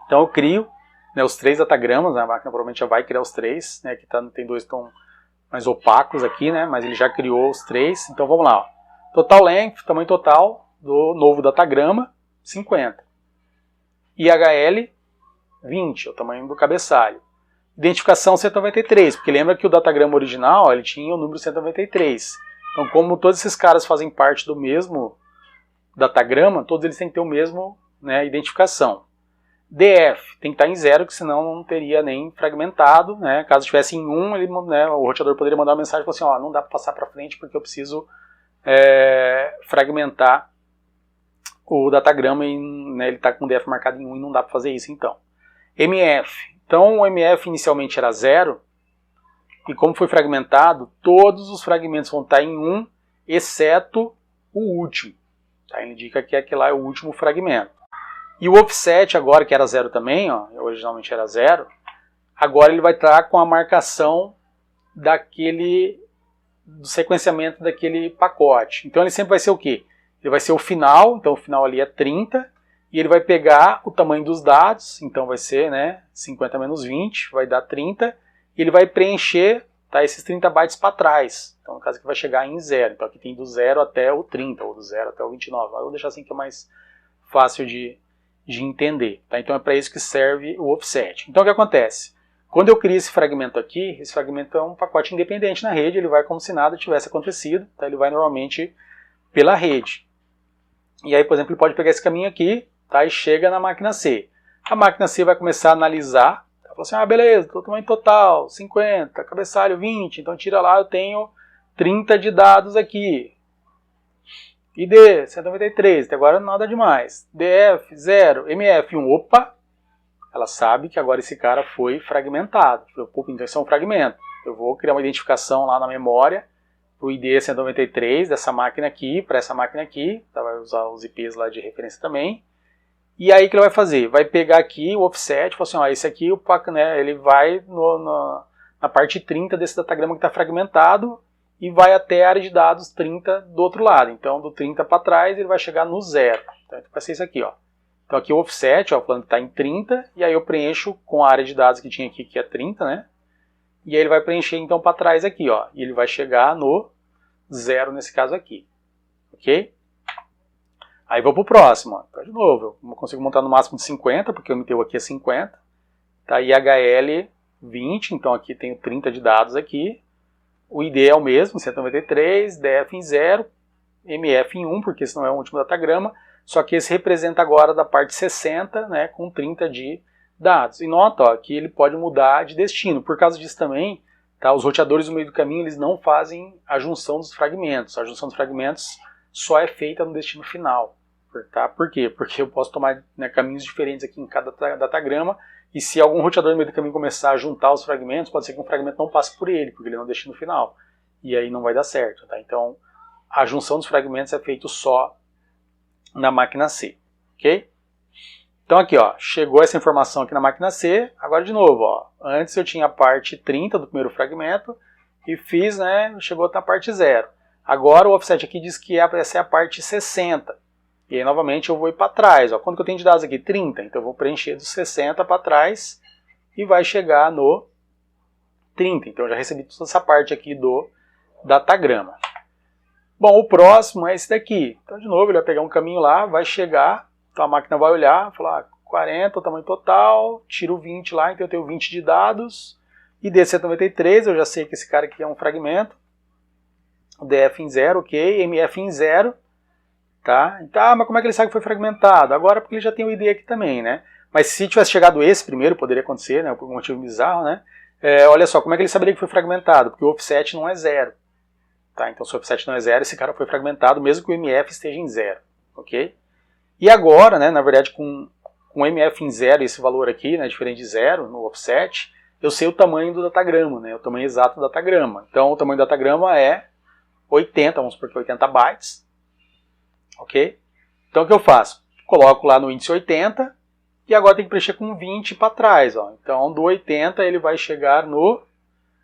Então eu crio, né, os 3 datagramas, a máquina provavelmente já vai criar os 3, né? Aqui tem 2 que estão mais opacos aqui, né? Mas ele já criou os 3. Então vamos lá. Ó. Total length, tamanho total do novo datagrama, 50. IHL, 20, é o tamanho do cabeçalho. Identificação 193, porque lembra que o datagrama original ele tinha o número 193. Então, como todos esses caras fazem parte do mesmo datagrama, todos eles têm que ter o mesmo, né, identificação. DF tem que estar em 0, que senão não teria nem fragmentado, né? Caso estivesse em 1, ele, né, o roteador poderia mandar uma mensagem e falar assim, ó, não dá para passar para frente porque eu preciso fragmentar o datagrama e, né, ele está com o DF marcado em 1 e não dá para fazer isso então. MF. Então o MF inicialmente era 0 e como foi fragmentado, todos os fragmentos vão estar em 1, exceto o último. Tá? Ele indica que aquele lá é o último fragmento. E o offset agora, que era 0 também, ó, originalmente era 0, agora ele vai estar com a marcação do sequenciamento daquele pacote. Então ele sempre vai ser o quê? Ele vai ser o final, então o final ali é 30, e ele vai pegar o tamanho dos dados, então vai ser, né, 50 menos 20, vai dar 30, e ele vai preencher, tá, esses 30 bytes para trás. Então no caso aqui vai chegar em 0, então aqui tem do 0 até o 30, ou do 0 até o 29. Eu vou deixar assim que é mais fácil de entender. Tá? Então é para isso que serve o offset. Então o que acontece? Quando eu crio esse fragmento aqui, esse fragmento é um pacote independente na rede, ele vai como se nada tivesse acontecido, tá? Ele vai normalmente pela rede. E aí, por exemplo, ele pode pegar esse caminho aqui, tá? E chega na máquina C. A máquina C vai começar a analisar, tá? Fala assim, beleza, tamanho total, 50, cabeçalho 20, então tira lá, eu tenho 30 de dados aqui. ID 193, até agora nada demais. DF 0, MF 1, opa, ela sabe que agora esse cara foi fragmentado. Então isso é um fragmento. Eu vou criar uma identificação lá na memória para o ID 193 dessa máquina aqui, para essa máquina aqui, tá, vai usar os IPs lá de referência também. E aí o que ele vai fazer? Vai pegar aqui o offset, falar assim, ó, esse aqui, né, ele vai na parte 30 desse datagrama que está fragmentado, e vai até a área de dados 30 do outro lado. Então, do 30 para trás, ele vai chegar no 0. Então, vai ser isso aqui, ó. Então, aqui o offset, ó, falando que está em 30, e aí eu preencho com a área de dados que tinha aqui, que é 30, né? E aí ele vai preencher, então, para trás aqui, ó. E ele vai chegar no 0 nesse caso aqui. Ok? Aí vou para o próximo, ó. Então, de novo, eu consigo montar no máximo de 50, porque o MTU aqui é 50. Tá? E HL 20, então aqui tenho 30 de dados aqui. O ID é o mesmo, 193, DF em 0, MF em 1, porque esse não é o último datagrama, só que esse representa agora da parte 60, né, com 30 de dados. E nota, ó, que ele pode mudar de destino. Por causa disso também, tá, os roteadores no meio do caminho eles não fazem a junção dos fragmentos. A junção dos fragmentos só é feita no destino final. Tá? Por quê? Porque eu posso tomar, né, caminhos diferentes aqui em cada datagrama, e se algum roteador no meio do caminho começar a juntar os fragmentos, pode ser que um fragmento não passe por ele, porque ele não é o destino final. E aí não vai dar certo. Tá? Então, a junção dos fragmentos é feita só na máquina C. Ok? Então aqui, ó, chegou essa informação aqui na máquina C. Agora de novo, ó, antes eu tinha a parte 30 do primeiro fragmento e fiz, né, chegou na parte 0. Agora o offset aqui diz que essa é a parte 60. E aí, novamente, eu vou ir para trás. Ó. Quanto que eu tenho de dados aqui? 30. Então, eu vou preencher dos 60 para trás e vai chegar no 30. Então, eu já recebi toda essa parte aqui do datagrama. Bom, o próximo é esse daqui. Então, de novo, ele vai pegar um caminho lá, vai chegar, então a máquina vai olhar, falar 40, o tamanho total, tiro 20 lá, então eu tenho 20 de dados. ID 193, eu já sei que esse cara aqui é um fragmento. DF em 0, ok. MF em 0. Tá? Então, mas como é que ele sabe que foi fragmentado? Agora porque ele já tem o ID aqui também, né? Mas se tivesse chegado esse primeiro, poderia acontecer, né? Por um motivo bizarro, né? Olha só, como é que ele saberia que foi fragmentado? Porque o offset não é 0. Tá? Então se o offset não é 0, esse cara foi fragmentado, mesmo que o MF esteja em 0. Ok? E agora, né, na verdade, com o MF em 0, esse valor aqui, né, diferente de 0 no offset, eu sei o tamanho do datagrama, né? O tamanho exato do datagrama. Então o tamanho do datagrama é 80, vamos supor que 80 bytes. Ok? Então o que eu faço? Coloco lá no índice 80 e agora tem que preencher com 20 para trás. Ó. Então do 80 ele vai chegar no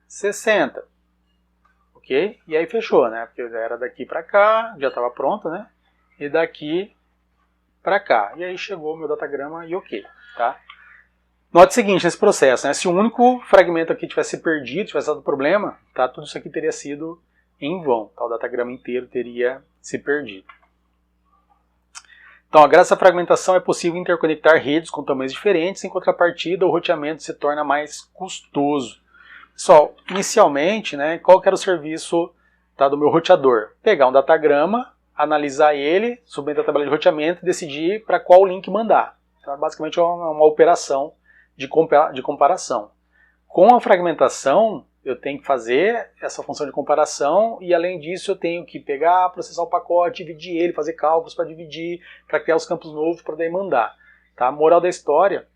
60. Ok? E aí fechou, né? Porque era daqui para cá, já estava pronto, né? E daqui para cá. E aí chegou o meu datagrama e ok. Tá? Note o seguinte nesse processo, né? Se o único fragmento aqui tivesse perdido, tivesse dado problema, tá? Tudo isso aqui teria sido em vão. Tá? O datagrama inteiro teria se perdido. Então, graças à fragmentação é possível interconectar redes com tamanhos diferentes, em contrapartida o roteamento se torna mais custoso. Pessoal, inicialmente, né, qual que era o serviço do meu roteador? Pegar um datagrama, analisar ele, submeter a tabela de roteamento e decidir para qual link mandar. Então, basicamente é uma operação de comparação. Com a fragmentação, eu tenho que fazer essa função de comparação e, além disso, eu tenho que pegar, processar o pacote, dividir ele, fazer cálculos para dividir, para criar os campos novos para daí mandar. Tá? A moral da história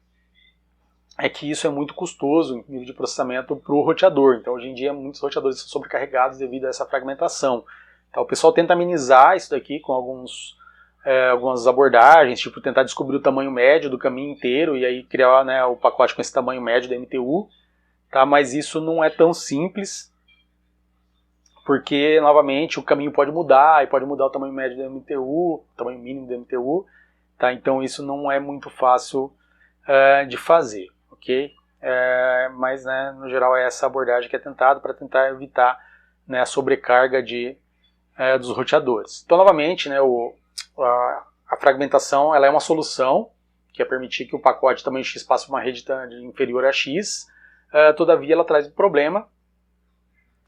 é que isso é muito custoso em nível de processamento para o roteador. Então, hoje em dia, muitos roteadores são sobrecarregados devido a essa fragmentação. Então, o pessoal tenta amenizar isso daqui com algumas abordagens, tipo tentar descobrir o tamanho médio do caminho inteiro e aí criar, né, o pacote com esse tamanho médio da MTU. Tá? Mas isso não é tão simples, porque, novamente, o caminho pode mudar, e pode mudar o tamanho médio da MTU, o tamanho mínimo da MTU. Tá? Então, isso não é muito fácil de fazer. Okay? Mas, né, no geral, é essa abordagem que é tentada para tentar evitar, né, a sobrecarga dos roteadores. Então, novamente, né, a fragmentação ela é uma solução que é permitir que o pacote tamanho X passe por uma rede inferior a X, todavia ela traz um problema,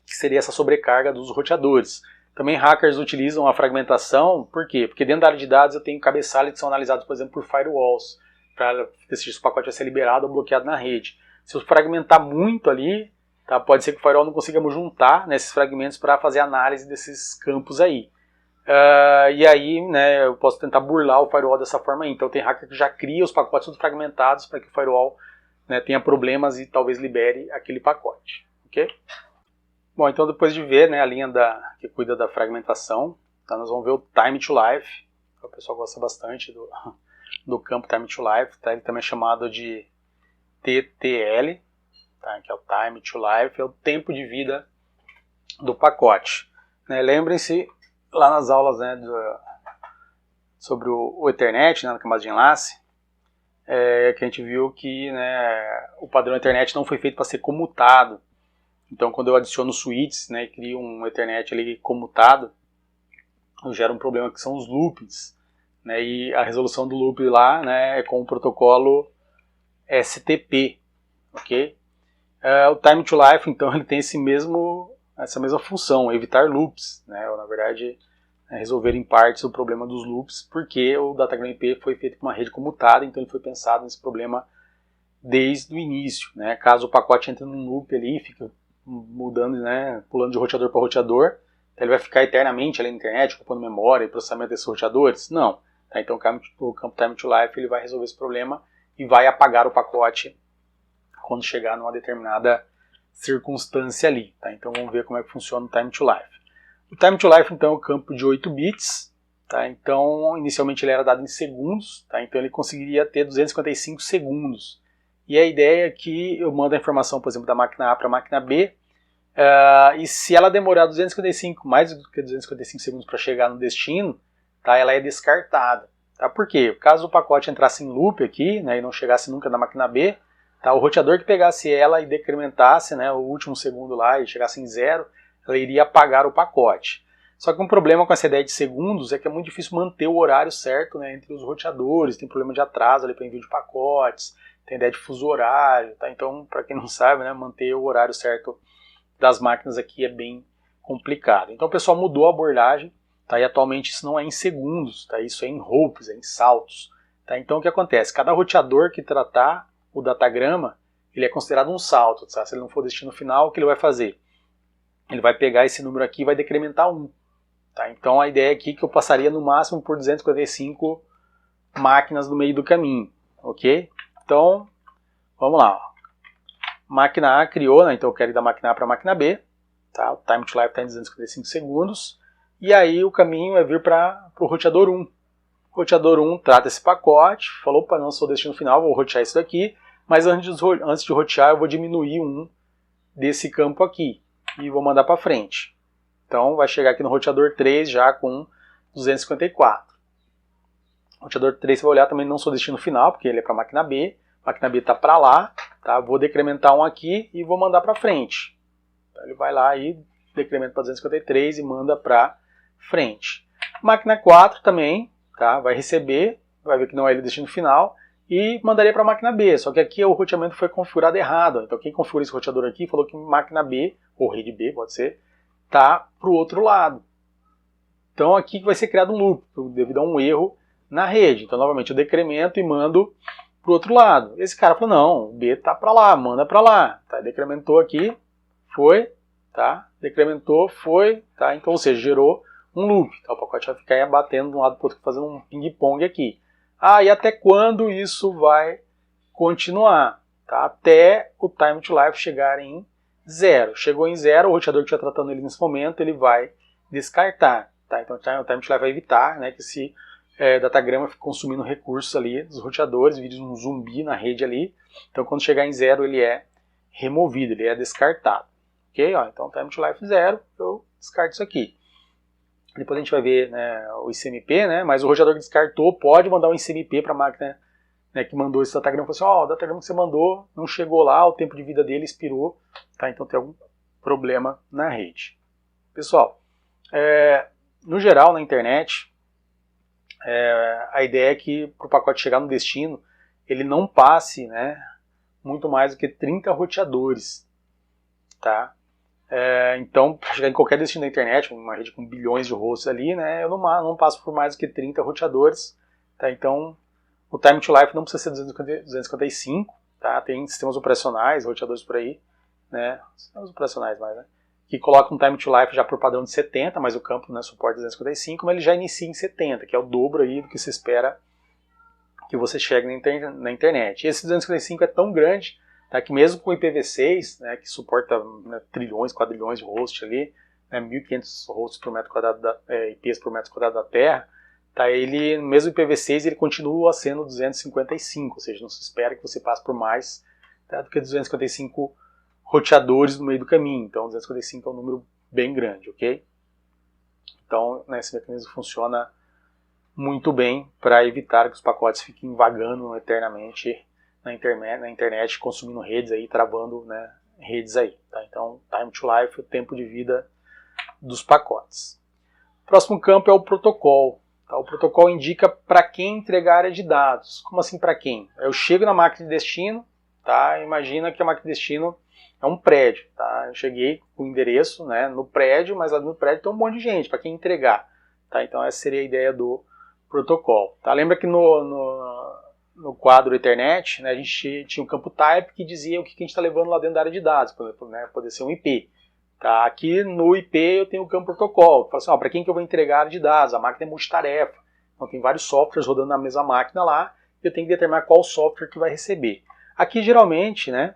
que seria essa sobrecarga dos roteadores. Também hackers utilizam a fragmentação, por quê? Porque dentro da área de dados eu tenho cabeçalhos que são analisados, por exemplo, por firewalls, para decidir se o pacote vai ser liberado ou bloqueado na rede. Se eu fragmentar muito ali, tá, pode ser que o firewall não consiga juntar nesses fragmentos para fazer análise desses campos aí. E aí, né, eu posso tentar burlar o firewall dessa forma aí. Então tem hacker que já cria os pacotes todos fragmentados para que o firewall, né, tenha problemas e talvez libere aquele pacote. Okay? Bom, então depois de ver, né, a linha que cuida da fragmentação, tá, nós vamos ver o Time to Life. O pessoal gosta bastante do campo Time to Life. Tá? Ele também é chamado de TTL, tá? Que é o Time to Life, é o tempo de vida do pacote. Né, lembrem-se, lá nas aulas, né, sobre o Ethernet, né, na camada de enlace, que a gente viu que, né, o padrão Ethernet não foi feito para ser comutado. Então, quando eu adiciono switches, né, e crio um Ethernet ali comutado, eu gero um problema que são os loops. Né, e a resolução do loop lá, né, é com o protocolo STP. Okay? O Time to Life, então, ele tem essa mesma função, evitar loops. Né, ou, na verdade, resolver em partes o problema dos loops, porque o Datagram IP foi feito com uma rede comutada, então ele foi pensado nesse problema desde o início. Né? Caso o pacote entre num loop ali, fica mudando, né, pulando de roteador para roteador, então ele vai ficar eternamente ali na internet, ocupando memória e processamento desses roteadores? Não. Tá? Então o campo Time to Life ele vai resolver esse problema e vai apagar o pacote quando chegar numa determinada circunstância ali. Tá? Então vamos ver como é que funciona o Time to Life. O Time to Life, então, é um campo de 8 bits. Tá? Então, inicialmente ele era dado em segundos. Tá? Então, ele conseguiria ter 255 segundos. E a ideia é que eu mando a informação, por exemplo, da máquina A para a máquina B. E se ela demorar mais do que 255 segundos para chegar no destino, tá? Ela é descartada. Tá? Por quê? Caso o pacote entrasse em loop aqui, né, e não chegasse nunca na máquina B, tá? O roteador que pegasse ela e decrementasse, né, o último segundo lá e chegasse em 0, ela iria apagar o pacote. Só que um problema com essa ideia de segundos é que é muito difícil manter o horário certo, né, entre os roteadores, tem problema de atraso ali para envio de pacotes, tem ideia de fuso horário, tá? Então, para quem não sabe, né, manter o horário certo das máquinas aqui é bem complicado. Então o pessoal mudou a abordagem, tá? E atualmente isso não é em segundos, tá? Isso é em hops, é em saltos. Tá? Então o que acontece? Cada roteador que tratar o datagrama, ele é considerado um salto. Tá? Se ele não for destino final, o que ele vai fazer? Ele vai pegar esse número aqui e vai decrementar 1. Tá? Então a ideia aqui é que eu passaria no máximo por 255 máquinas no meio do caminho. Ok? Então, vamos lá. Ó. Máquina A criou, né? Então eu quero ir da máquina A para a máquina B. Tá? O time to life está em 255 segundos. E aí o caminho é vir para o roteador 1. O roteador 1 trata esse pacote, falou, opa, não sou destino final, vou rotear isso daqui. Mas antes de rotear eu vou diminuir um desse campo aqui. E vou mandar para frente. Então vai chegar aqui no roteador 3 já com 254. O roteador 3 você vai olhar também, não sou destino final, porque ele é para a máquina B. A máquina B está para lá. Tá? Vou decrementar um aqui e vou mandar para frente. Então, ele vai lá e decrementa para 253 e manda para frente. Máquina 4 também, tá? Vai receber, vai ver que não é ele o destino final e mandaria para a máquina B. Só que aqui o roteamento foi configurado errado. Então quem configurou esse roteador aqui falou que máquina B, ou rede B, pode ser, tá para o outro lado. Então aqui vai ser criado um loop, devido a um erro na rede. Então novamente eu decremento e mando para o outro lado. Esse cara falou, não, o B tá para lá, manda para lá. Tá? Decrementou aqui, foi, tá? Decrementou, foi, tá? Então, ou seja, gerou um loop. Tá? O pacote vai ficar batendo de um lado para o outro, fazendo um ping-pong aqui. E até quando isso vai continuar? Tá? Até o time to life chegar em 0. Chegou em 0, o roteador que estiver tratando ele nesse momento, ele vai descartar. Tá? Então o time to life vai evitar, né, que esse datagrama fique consumindo recursos ali dos roteadores, vira um zumbi na rede ali. Então quando chegar em 0 ele é removido, ele é descartado. Ok? Então time to life 0, eu descarto isso aqui. Depois a gente vai ver, né, o ICMP, né, mas o roteador que descartou pode mandar um ICMP para a máquina, né, que mandou esse datagrama. Falou assim, o datagrama que você mandou não chegou lá, o tempo de vida dele expirou, tá? Então tem algum problema na rede. Pessoal, no geral na internet, a ideia é que para o pacote chegar no destino, ele não passe, né, muito mais do que 30 roteadores. Tá? Então, para chegar em qualquer destino da internet, uma rede com bilhões de hosts ali, né, eu não passo por mais do que 30 roteadores. Tá? Então, o time to life não precisa ser 255. Tá? Tem sistemas operacionais, roteadores por aí, né, sistemas operacionais mais, né, que colocam um time to life já por padrão de 70, mas o campo, né, suporta 255, mas ele já inicia em 70, que é o dobro aí do que se espera que você chegue na internet. Esse 255 é tão grande, tá, que mesmo com o IPv6, né, que suporta, né, trilhões, quadrilhões de hosts ali, né, 1.500 hosts por metro quadrado IPs por metro quadrado da Terra, tá, ele, mesmo o IPv6, ele continua sendo 255, ou seja, não se espera que você passe por mais, tá, do que 255 roteadores no meio do caminho. Então 255 é um número bem grande, ok? Então, né, esse mecanismo funciona muito bem para evitar que os pacotes fiquem vagando eternamente na internet, consumindo redes aí, travando, né, redes aí. Tá? Então, time to life, o tempo de vida dos pacotes. O próximo campo é o protocolo. Tá? O protocolo indica para quem entregar a área de dados. Como assim para quem? Eu chego na máquina de destino, tá? Imagina que a máquina de destino é um prédio. Tá? Eu cheguei com o endereço, né, no prédio, mas lá no prédio tem um monte de gente, para quem entregar. Tá? Então essa seria a ideia do protocolo. Tá? Lembra que no quadro Ethernet, né, a gente tinha um campo type que dizia o que a gente está levando lá dentro da área de dados, por exemplo, né, poder ser um IP. Tá? Aqui no IP eu tenho o campo protocolo, que fala assim, para quem que eu vou entregar a área de dados? A máquina é multitarefa, então tem vários softwares rodando na mesma máquina lá, e eu tenho que determinar qual software que vai receber. Aqui geralmente, né,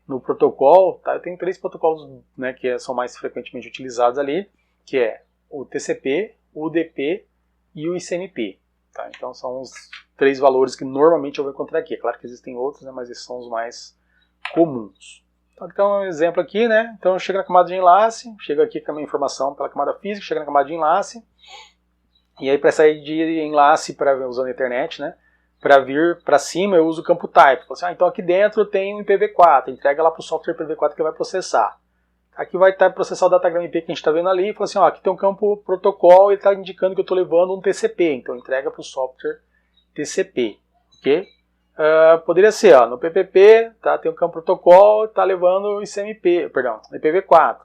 no protocolo, tá, eu tenho 3 protocolos, né, que são mais frequentemente utilizados ali, que é o TCP, o UDP e o ICMP. Tá? Então são os 3 valores que normalmente eu vou encontrar aqui. É claro que existem outros, né, mas esses são os mais comuns. Então um exemplo aqui, né? Então eu chego na camada de enlace, chego aqui com a minha informação pela camada física, chego na camada de enlace, e aí para sair de enlace usando a internet, né, para vir para cima eu uso o campo type. Então aqui dentro eu tenho um IPv4, entrega lá para o software IPv4 que vai processar. Aqui vai estar processar o datagrama IP que a gente está vendo ali, e fala assim, aqui tem um campo protocolo e está indicando que eu estou levando um TCP, então entrega para o software TCP, ok? Poderia ser, no PPP, tá, tem um campo protocolo, está levando ICMP, perdão, IPv4.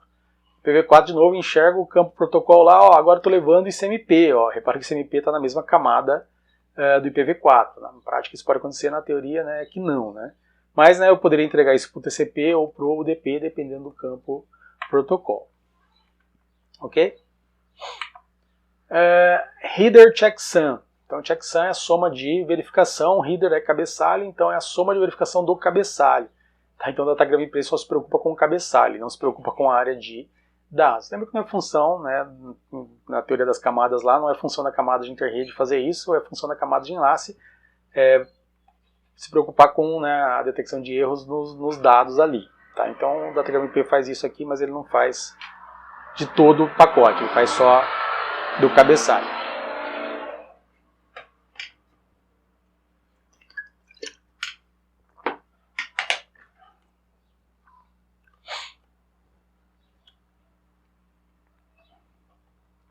IPv4 de novo enxerga o campo protocolo lá, agora estou levando ICMP, repara que o ICMP está na mesma camada do IPv4. Na prática isso pode acontecer, na teoria, né, que não, né? Mas, né, eu poderia entregar isso para o TCP ou para o UDP, dependendo do campo protocolo. Ok? Header checksum. Então, checksum é a soma de verificação, header é cabeçalho, então é a soma de verificação do cabeçalho. Tá? Então, o datagrama IP só se preocupa com o cabeçalho, não se preocupa com a área de dados. Lembra que não é função, né, na teoria das camadas lá, não é função da camada de interrede fazer isso, é função da camada de enlace se preocupar com, né, a detecção de erros nos dados ali. Tá? Então o datagrama IP faz isso aqui, mas ele não faz de todo o pacote, ele faz só do cabeçalho.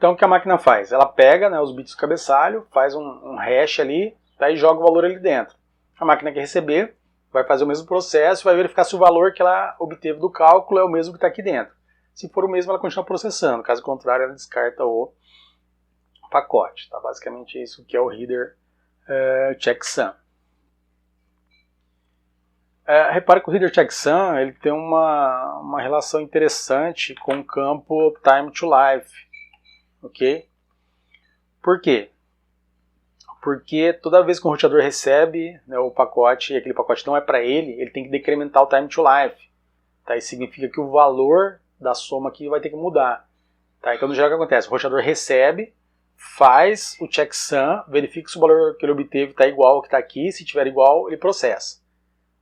Então o que a máquina faz? Ela pega, né, os bits do cabeçalho, faz um hash ali, tá, e joga o valor ali dentro. A máquina que receber vai fazer o mesmo processo, vai verificar se o valor que ela obteve do cálculo é o mesmo que está aqui dentro. Se for o mesmo, ela continua processando. Caso contrário, ela descarta o pacote. Tá? Basicamente isso que é o header checksum. Repare que o header checksum ele tem uma relação interessante com o campo time to life. Ok? Por quê? Porque toda vez que o roteador recebe, né, o pacote e aquele pacote não é para ele tem que decrementar o time to life. Tá? Isso significa que o valor da soma aqui vai ter que mudar. Tá? Então no geral o que acontece? O roteador recebe, faz o checksum, verifica se o valor que ele obteve está igual ao que está aqui, se tiver igual ele processa.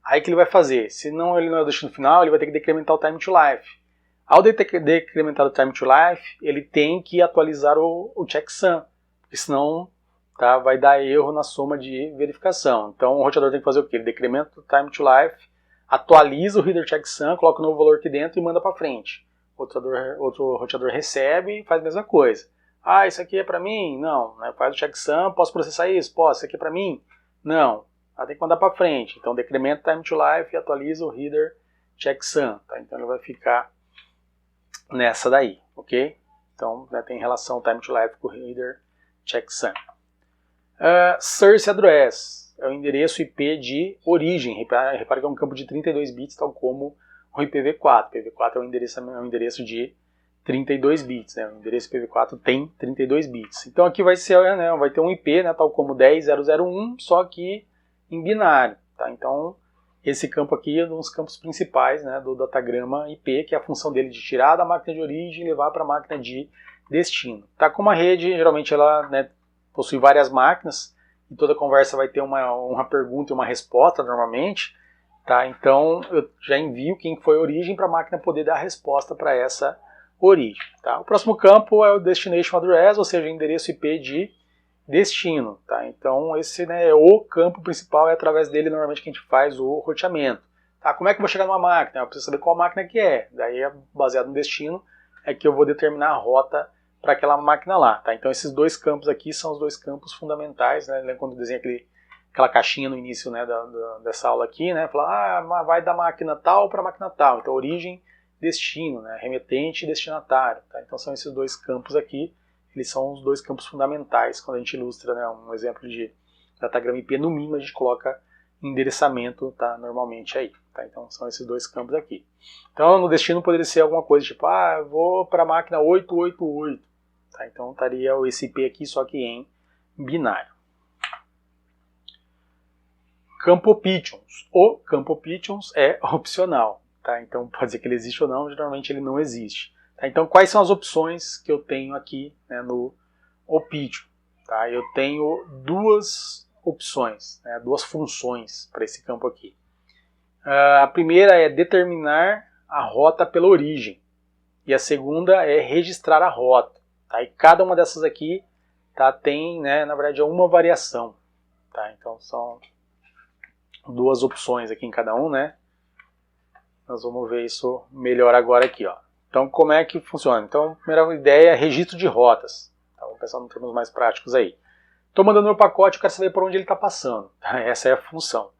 Aí o que ele vai fazer? Se não ele não é o destino final, ele vai ter que decrementar o time to life. Ao decrementar o time to life, ele tem que atualizar o checksum, porque senão tá, vai dar erro na soma de verificação. Então o roteador tem que fazer o quê? Ele decrementa o time to life, atualiza o header checksum, coloca o novo valor aqui dentro e manda para frente. Outro roteador recebe e faz a mesma coisa. Ah, isso aqui é para mim? Não. Né? Faz o checksum, posso processar isso? Posso. Isso aqui é para mim? Não. Tem que mandar para frente. Então decrementa o time to life e atualiza o header checksum. Tá? Então ele vai ficar nessa daí, ok? Então né, tem relação time to life com o header checksum. Source address é o endereço IP de origem. Repare que é um campo de 32 bits, tal como o IPv4. IPv4 é um endereço de 32 bits. Né? O endereço IPv4 tem 32 bits. Então aqui vai ter um IP, né, tal como 10.0.0.1, só que em binário. Tá? Então esse campo aqui é um dos campos principais, né, do datagrama IP, que é a função dele de tirar da máquina de origem e levar para a máquina de destino. Tá? Como a rede, geralmente ela né, possui várias máquinas, e toda conversa vai ter uma pergunta e uma resposta normalmente. Tá? Então eu já envio quem foi a origem para a máquina poder dar a resposta para essa origem. Tá? O próximo campo é o Destination Address, ou seja, o endereço IP de destino. Tá? Então esse né, é o campo principal, é através dele normalmente que a gente faz o roteamento. Tá? Como é que eu vou chegar numa máquina? Eu preciso saber qual máquina que é. Daí, baseado no destino, é que eu vou determinar a rota para aquela máquina lá. Tá? Então esses dois campos aqui são os dois campos fundamentais. Né? Lembra quando eu desenhei aquela caixinha no início né, dessa aula aqui, né? Falar, vai da máquina tal para a máquina tal. Então origem, destino, né? Remetente e destinatário. Tá? Então são esses dois campos aqui. Eles são os dois campos fundamentais. Quando a gente ilustra né, um exemplo de datagrama IP, no mínimo a gente coloca endereçamento tá, normalmente aí. Tá? Então são esses dois campos aqui. Então no destino poderia ser alguma coisa tipo, eu vou para a máquina 888. Tá? Então estaria esse IP aqui só que em binário. Campo options. O campo options é opcional. Tá? Então pode ser que ele existe ou não, geralmente ele não existe. Tá? Então quais são as opções que eu tenho aqui né, no option? Tá? Eu tenho duas opções, né, duas funções para esse campo aqui. A primeira é determinar a rota pela origem. E a segunda é registrar a rota. Tá? E cada uma dessas aqui tá, tem, né, na verdade, uma variação. Tá? Então são duas opções aqui em cada um, né? Nós vamos ver isso melhor agora aqui, ó. Então, como é que funciona? Então, a primeira ideia é registro de rotas. Tá, vamos pensar em termos mais práticos aí. Estou mandando meu pacote, eu quero saber por onde ele está passando. Tá? Essa é a função.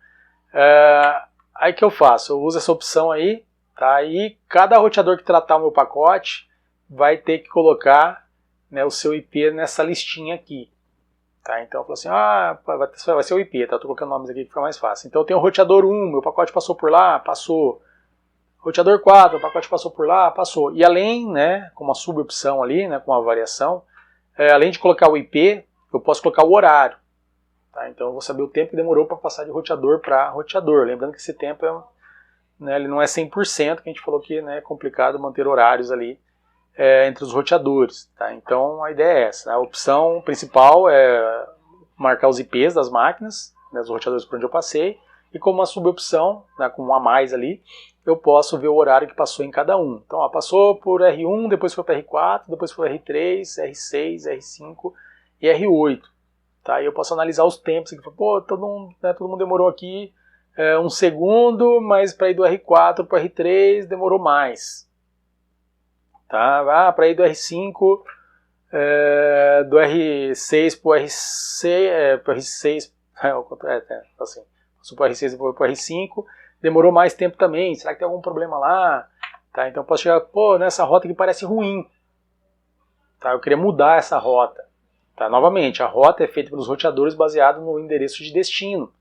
Aí que eu faço? Eu uso essa opção aí, tá? E cada roteador que tratar o meu pacote vai ter que colocar né, o seu IP nessa listinha aqui. Tá? Então eu falo assim, vai ser o IP, tá? Estou colocando nomes aqui que fica mais fácil. Então eu tenho o roteador 1, meu pacote passou por lá, passou. Roteador 4, o pacote passou por lá, passou. E além, né, com uma subopção ali, né, com uma variação, além de colocar o IP, eu posso colocar o horário. Tá? Então eu vou saber o tempo que demorou para passar de roteador para roteador. Lembrando que esse tempo né, ele não é 100%, que a gente falou que né, é complicado manter horários ali entre os roteadores. Tá? Então a ideia é essa. A opção principal é marcar os IPs das máquinas, né, dos roteadores por onde eu passei, e como uma subopção, né, com um a mais ali, eu posso ver o horário que passou em cada um. Então, passou por R1, depois foi para R4, depois foi R3, R6, R5 e R8. Tá? E eu posso analisar os tempos. Pô, todo mundo demorou aqui 1 segundo, mas para ir do R4 para o R3 demorou mais. Tá? Para ir do R5 do R6 para o R6, assim, passou para o R6 e para o R5, demorou mais tempo também, será que tem algum problema lá? Tá, então eu posso chegar, pô, nessa rota que parece ruim, tá, eu queria mudar essa rota. Tá, novamente, a rota é feita pelos roteadores baseado no endereço de destino,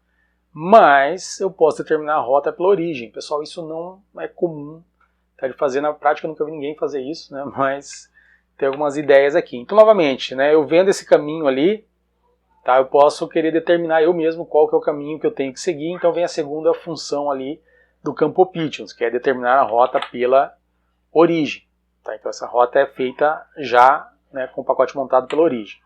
mas eu posso determinar a rota pela origem. Pessoal, isso não é comum, tá, de fazer na prática, eu nunca vi ninguém fazer isso, né, mas tem algumas ideias aqui. Então, novamente, né, eu vendo esse caminho ali, tá, eu posso querer determinar eu mesmo qual que é o caminho que eu tenho que seguir, então vem a segunda função ali do campo options, que é determinar a rota pela origem. Tá, então essa rota é feita já, né, com o pacote montado pela origem.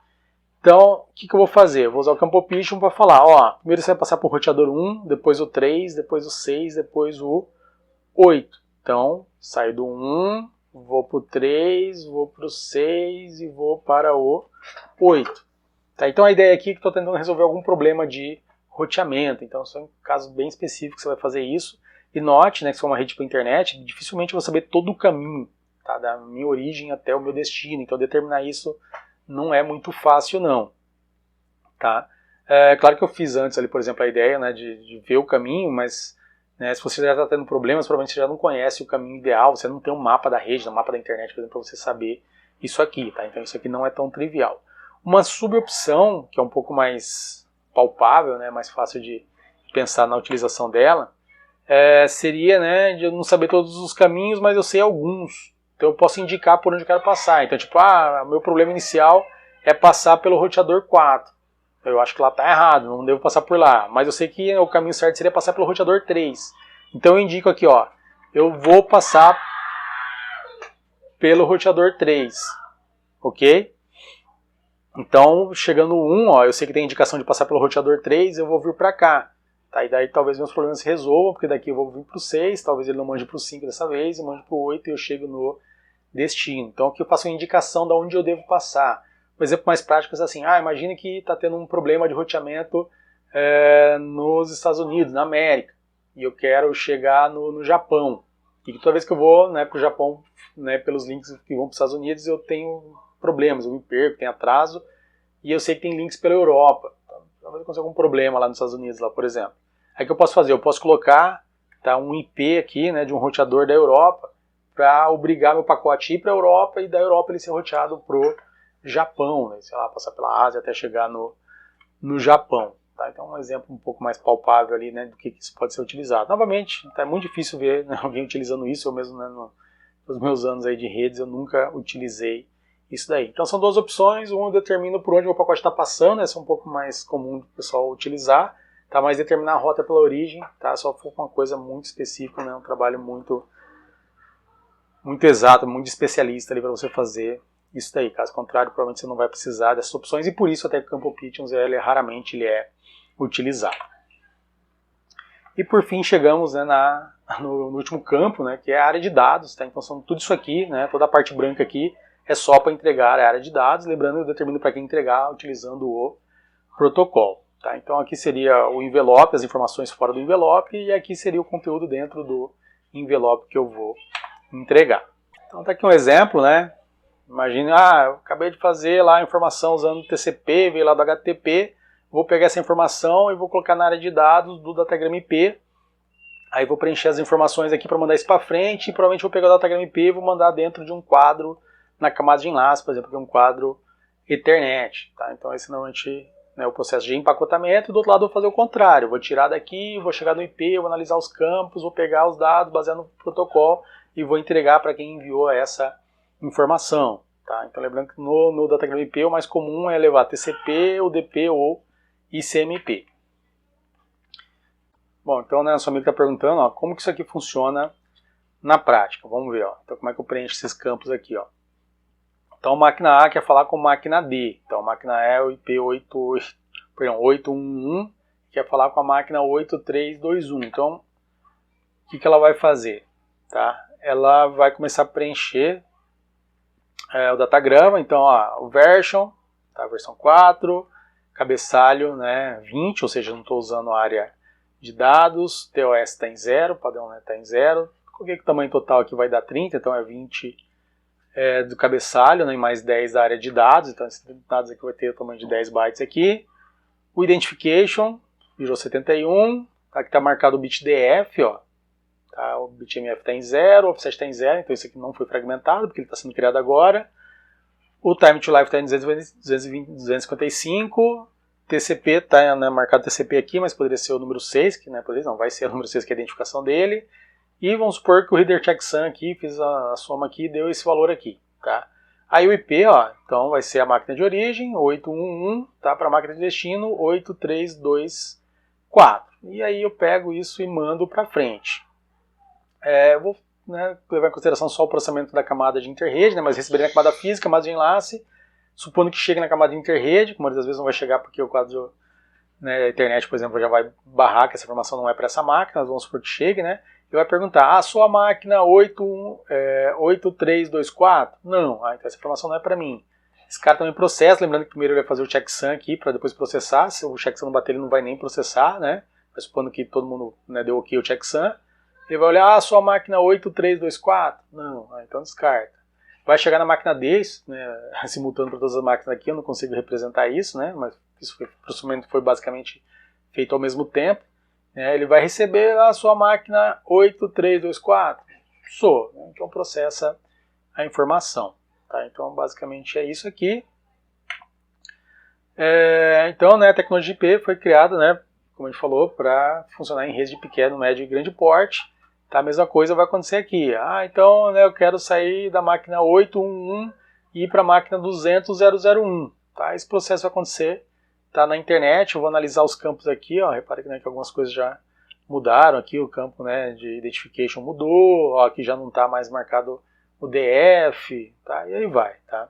Então, o que eu vou fazer? Eu vou usar o campo option para falar, ó, primeiro você vai passar por roteador 1, depois o 3, depois o 6, depois o 8. Então, saio do 1, vou para o 3, vou para o 6 e vou para o 8. Tá, então a ideia aqui é que estou tentando resolver algum problema de roteamento. Então são casos bem específicos que você vai fazer isso. E note, né, que se for uma rede para internet, dificilmente eu vou saber todo o caminho, tá, da minha origem até o meu destino. Então determinar isso não é muito fácil não. Tá? É claro que eu fiz antes ali, por exemplo, a ideia, né, de ver o caminho, mas, né, se você já está tendo problemas, provavelmente você já não conhece o caminho ideal, você não tem um mapa da rede, um mapa da internet, por exemplo, para você saber isso aqui. Tá? Então isso aqui não é tão trivial. Uma subopção, que é um pouco mais palpável, né, mais fácil de pensar na utilização dela, seria, né, de eu não saber todos os caminhos, mas eu sei alguns. Então eu posso indicar por onde eu quero passar. Então, tipo, meu problema inicial é passar pelo roteador 4. Eu acho que lá está errado, não devo passar por lá. Mas eu sei que o caminho certo seria passar pelo roteador 3. Então eu indico aqui, ó, eu vou passar pelo roteador 3. Ok? Então, chegando no 1, ó, eu sei que tem indicação de passar pelo roteador 3, eu vou vir para cá. Tá? E daí talvez meus problemas se resolvam, porque daqui eu vou vir para o 6, talvez ele não mande para o 5 dessa vez, eu mande para o 8 e eu chego no destino. Então aqui eu faço uma indicação de onde eu devo passar. Um exemplo mais prático é assim, imagine que está tendo um problema de roteamento nos Estados Unidos, na América, e eu quero chegar no Japão. E toda vez que eu vou, né, para o Japão, né, pelos links que vão para os Estados Unidos, eu tenho problemas, eu me perco, tem atraso, e eu sei que tem links pela Europa. Então, talvez aconteça algum problema lá nos Estados Unidos, lá, por exemplo. Aí o que eu posso fazer? Eu posso colocar, tá, um IP aqui, né, de um roteador da Europa, para obrigar meu pacote a ir para a Europa e da Europa ele ser roteado para o Japão, né, sei lá, passar pela Ásia até chegar no Japão. Tá? Então um exemplo um pouco mais palpável ali, né, do que isso pode ser utilizado. Novamente, é muito difícil ver, né, alguém utilizando isso, eu mesmo, né, nos meus anos aí de redes eu nunca utilizei isso daí. Então são duas opções, uma eu determino por onde o pacote está passando, essa é um pouco mais comum do pessoal utilizar, tá? Mas determinar a rota pela origem, tá? Só for uma coisa muito específica, né? Um trabalho muito exato, muito especialista ali para você fazer isso daí. Caso contrário, provavelmente você não vai precisar dessas opções e por isso até que o campo options raramente ele é utilizado. E por fim chegamos, né, no último campo, né, que é a área de dados, tá? Então são tudo isso aqui, né, toda a parte branca aqui é só para entregar a área de dados, lembrando eu determino para quem entregar utilizando o protocolo. Tá? Então aqui seria o envelope, as informações fora do envelope, e aqui seria o conteúdo dentro do envelope que eu vou entregar. Então tá aqui um exemplo, né? Imagine, eu acabei de fazer lá a informação usando o TCP, veio lá do HTTP, vou pegar essa informação e vou colocar na área de dados do Datagram IP, aí vou preencher as informações aqui para mandar isso para frente, e provavelmente vou pegar o Datagram IP e vou mandar dentro de um quadro na camada de enlace, por exemplo, que é um quadro Ethernet. Tá? Então esse normalmente é o processo de empacotamento, e do outro lado eu vou fazer o contrário, eu vou tirar daqui, vou chegar no IP, vou analisar os campos, vou pegar os dados baseado no protocolo e vou entregar para quem enviou essa informação. Tá? Então lembrando que no Datagram IP o mais comum é levar TCP, UDP ou ICMP. Bom, então, né, nosso amigo está perguntando, ó, como que isso aqui funciona na prática. Vamos ver, ó. Então como é que eu preencho esses campos aqui, ó. Então máquina A quer falar com máquina D. Então máquina E é o IP 811, quer falar com a máquina 8321. Então o que ela vai fazer? Tá? Ela vai começar a preencher o datagrama. Então o version, tá? Versão 4, cabeçalho, né, 20, ou seja, não estou usando a área de dados, TOS está em 0, padrão está em 0. Coloquei que o tamanho total aqui vai dar 30, então é 20 do cabeçalho, né, e mais 10 da área de dados, então esses dados aqui vai ter o tamanho de 10 bytes aqui. O identification virou 71, aqui está marcado o bit DF, ó. Tá, o bit MF está em 0, o offset está em 0, então isso aqui não foi fragmentado, porque ele está sendo criado agora. O time to life está em 255, TCP está, né, marcado TCP aqui, mas poderia ser o número 6, que né, poderia, não, vai ser o número 6 que é a identificação dele. E vamos supor que o reader checksum aqui, fiz a soma aqui, deu esse valor aqui, tá? Aí o IP, ó, então vai ser a máquina de origem, 811, tá? Para a máquina de destino, 8324. E aí eu pego isso e mando para frente. Eu vou, né, levar em consideração só o processamento da camada de interrede, né, mas receberei na camada física, camada de enlace, supondo que chegue na camada de interrede, como às vezes não vai chegar porque o quadro, né, a internet, por exemplo, já vai barrar que essa informação não é para essa máquina, vamos supor que chegue, né, e vai perguntar, sua máquina 8324? Não, então essa informação não é para mim. Esse cara também processa, lembrando que primeiro ele vai fazer o checksum aqui para depois processar, se o checksum não bater ele não vai nem processar, né, mas supondo que todo mundo, né, deu ok o checksum. Ele vai olhar, sua máquina 8324? Não, então descarta. Vai chegar na máquina D, né, simultâneo para todas as máquinas aqui, eu não consigo representar isso, né, mas isso o processamento foi basicamente feito ao mesmo tempo. Ele vai receber a sua máquina 8324? Sou. Então processa a informação. Tá? Então basicamente é isso aqui. Então, né, a tecnologia IP foi criada, né, como a gente falou, para funcionar em redes de pequeno, médio e grande porte. Tá, a mesma coisa vai acontecer aqui. Então, né, eu quero sair da máquina 811 e ir para a máquina 200.001. Tá? Esse processo vai acontecer, tá, na internet. Eu vou analisar os campos aqui. Ó, repare, né, que algumas coisas já mudaram aqui. O campo, né, de identification mudou. Ó, aqui já não está mais marcado o DF. Tá? E aí vai. Tá?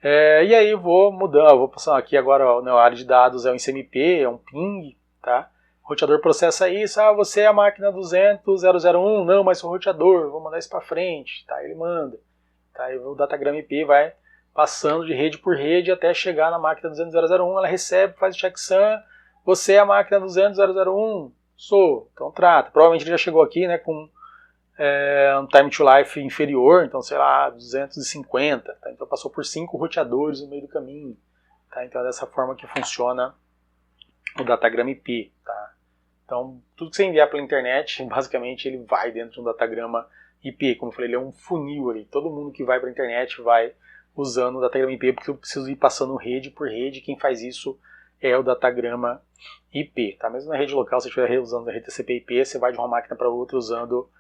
E aí eu vou mudando. Eu vou passando aqui agora, ó, né, a área de dados é um ICMP, é um ping. Tá? O roteador processa isso, você é a máquina 200.001, não, mas sou o roteador, vou mandar isso para frente, tá? Ele manda. Tá? E o datagrama IP vai passando de rede por rede até chegar na máquina 200.001, ela recebe, faz o checksum, você é a máquina 200.001, sou, então trata. Provavelmente ele já chegou aqui, né, com um time to life inferior, então sei lá, 250, tá? Então passou por 5 roteadores no meio do caminho. Tá? Então é dessa forma que funciona o datagrama IP. Tá? Então, tudo que você enviar pela internet, basicamente ele vai dentro de um datagrama IP. Como eu falei, ele é um funil ali. Todo mundo que vai para a internet vai usando o datagrama IP, porque eu preciso ir passando rede por rede. Quem faz isso é o datagrama IP. Tá? Mesmo na rede local, se você estiver usando a rede TCP/IP, você vai de uma máquina para outra usando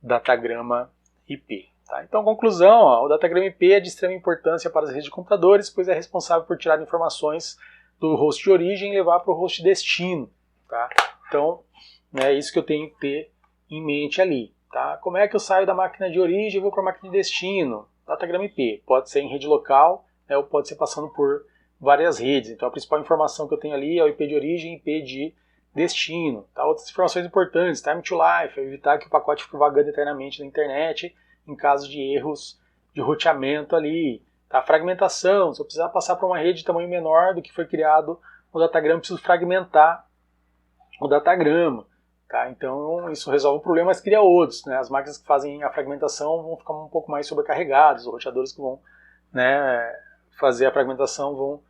datagrama IP. Tá? Então, conclusão, o datagrama IP é de extrema importância para as redes de computadores, pois é responsável por tirar informações do host de origem e levar para o host de destino. Tá? Então, é isso que eu tenho que ter em mente ali. Tá? Como é que eu saio da máquina de origem e vou para a máquina de destino? Datagrama IP. Pode ser em rede local, né, ou pode ser passando por várias redes. Então, a principal informação que eu tenho ali é o IP de origem e IP de destino. Tá? Outras informações importantes, time to life, evitar que o pacote fique vagando eternamente na internet em caso de erros de roteamento ali. Tá? Fragmentação, se eu precisar passar para uma rede de tamanho menor do que foi criado no datagrama, eu preciso fragmentar o datagrama. Tá? Então isso resolve um problema, mas cria outros. Né? As máquinas que fazem a fragmentação vão ficar um pouco mais sobrecarregadas, os roteadores que vão, né, fazer a fragmentação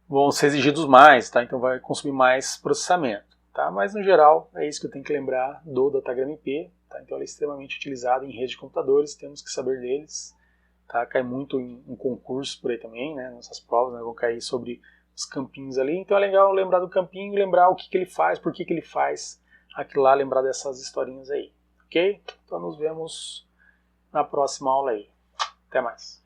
vão ser exigidos mais, tá? Então vai consumir mais processamento. Tá? Mas no geral é isso que eu tenho que lembrar do datagrama IP. Tá? Então ele é extremamente utilizado em redes de computadores, temos que saber deles. Tá? Cai muito em concurso por aí também, né? Nossas provas, né, vão cair sobre os campinhos ali. Então é legal lembrar do campinho, lembrar o que ele faz, por que ele faz aquilo lá, lembrar dessas historinhas aí. Ok? Então nos vemos na próxima aula aí. Até mais.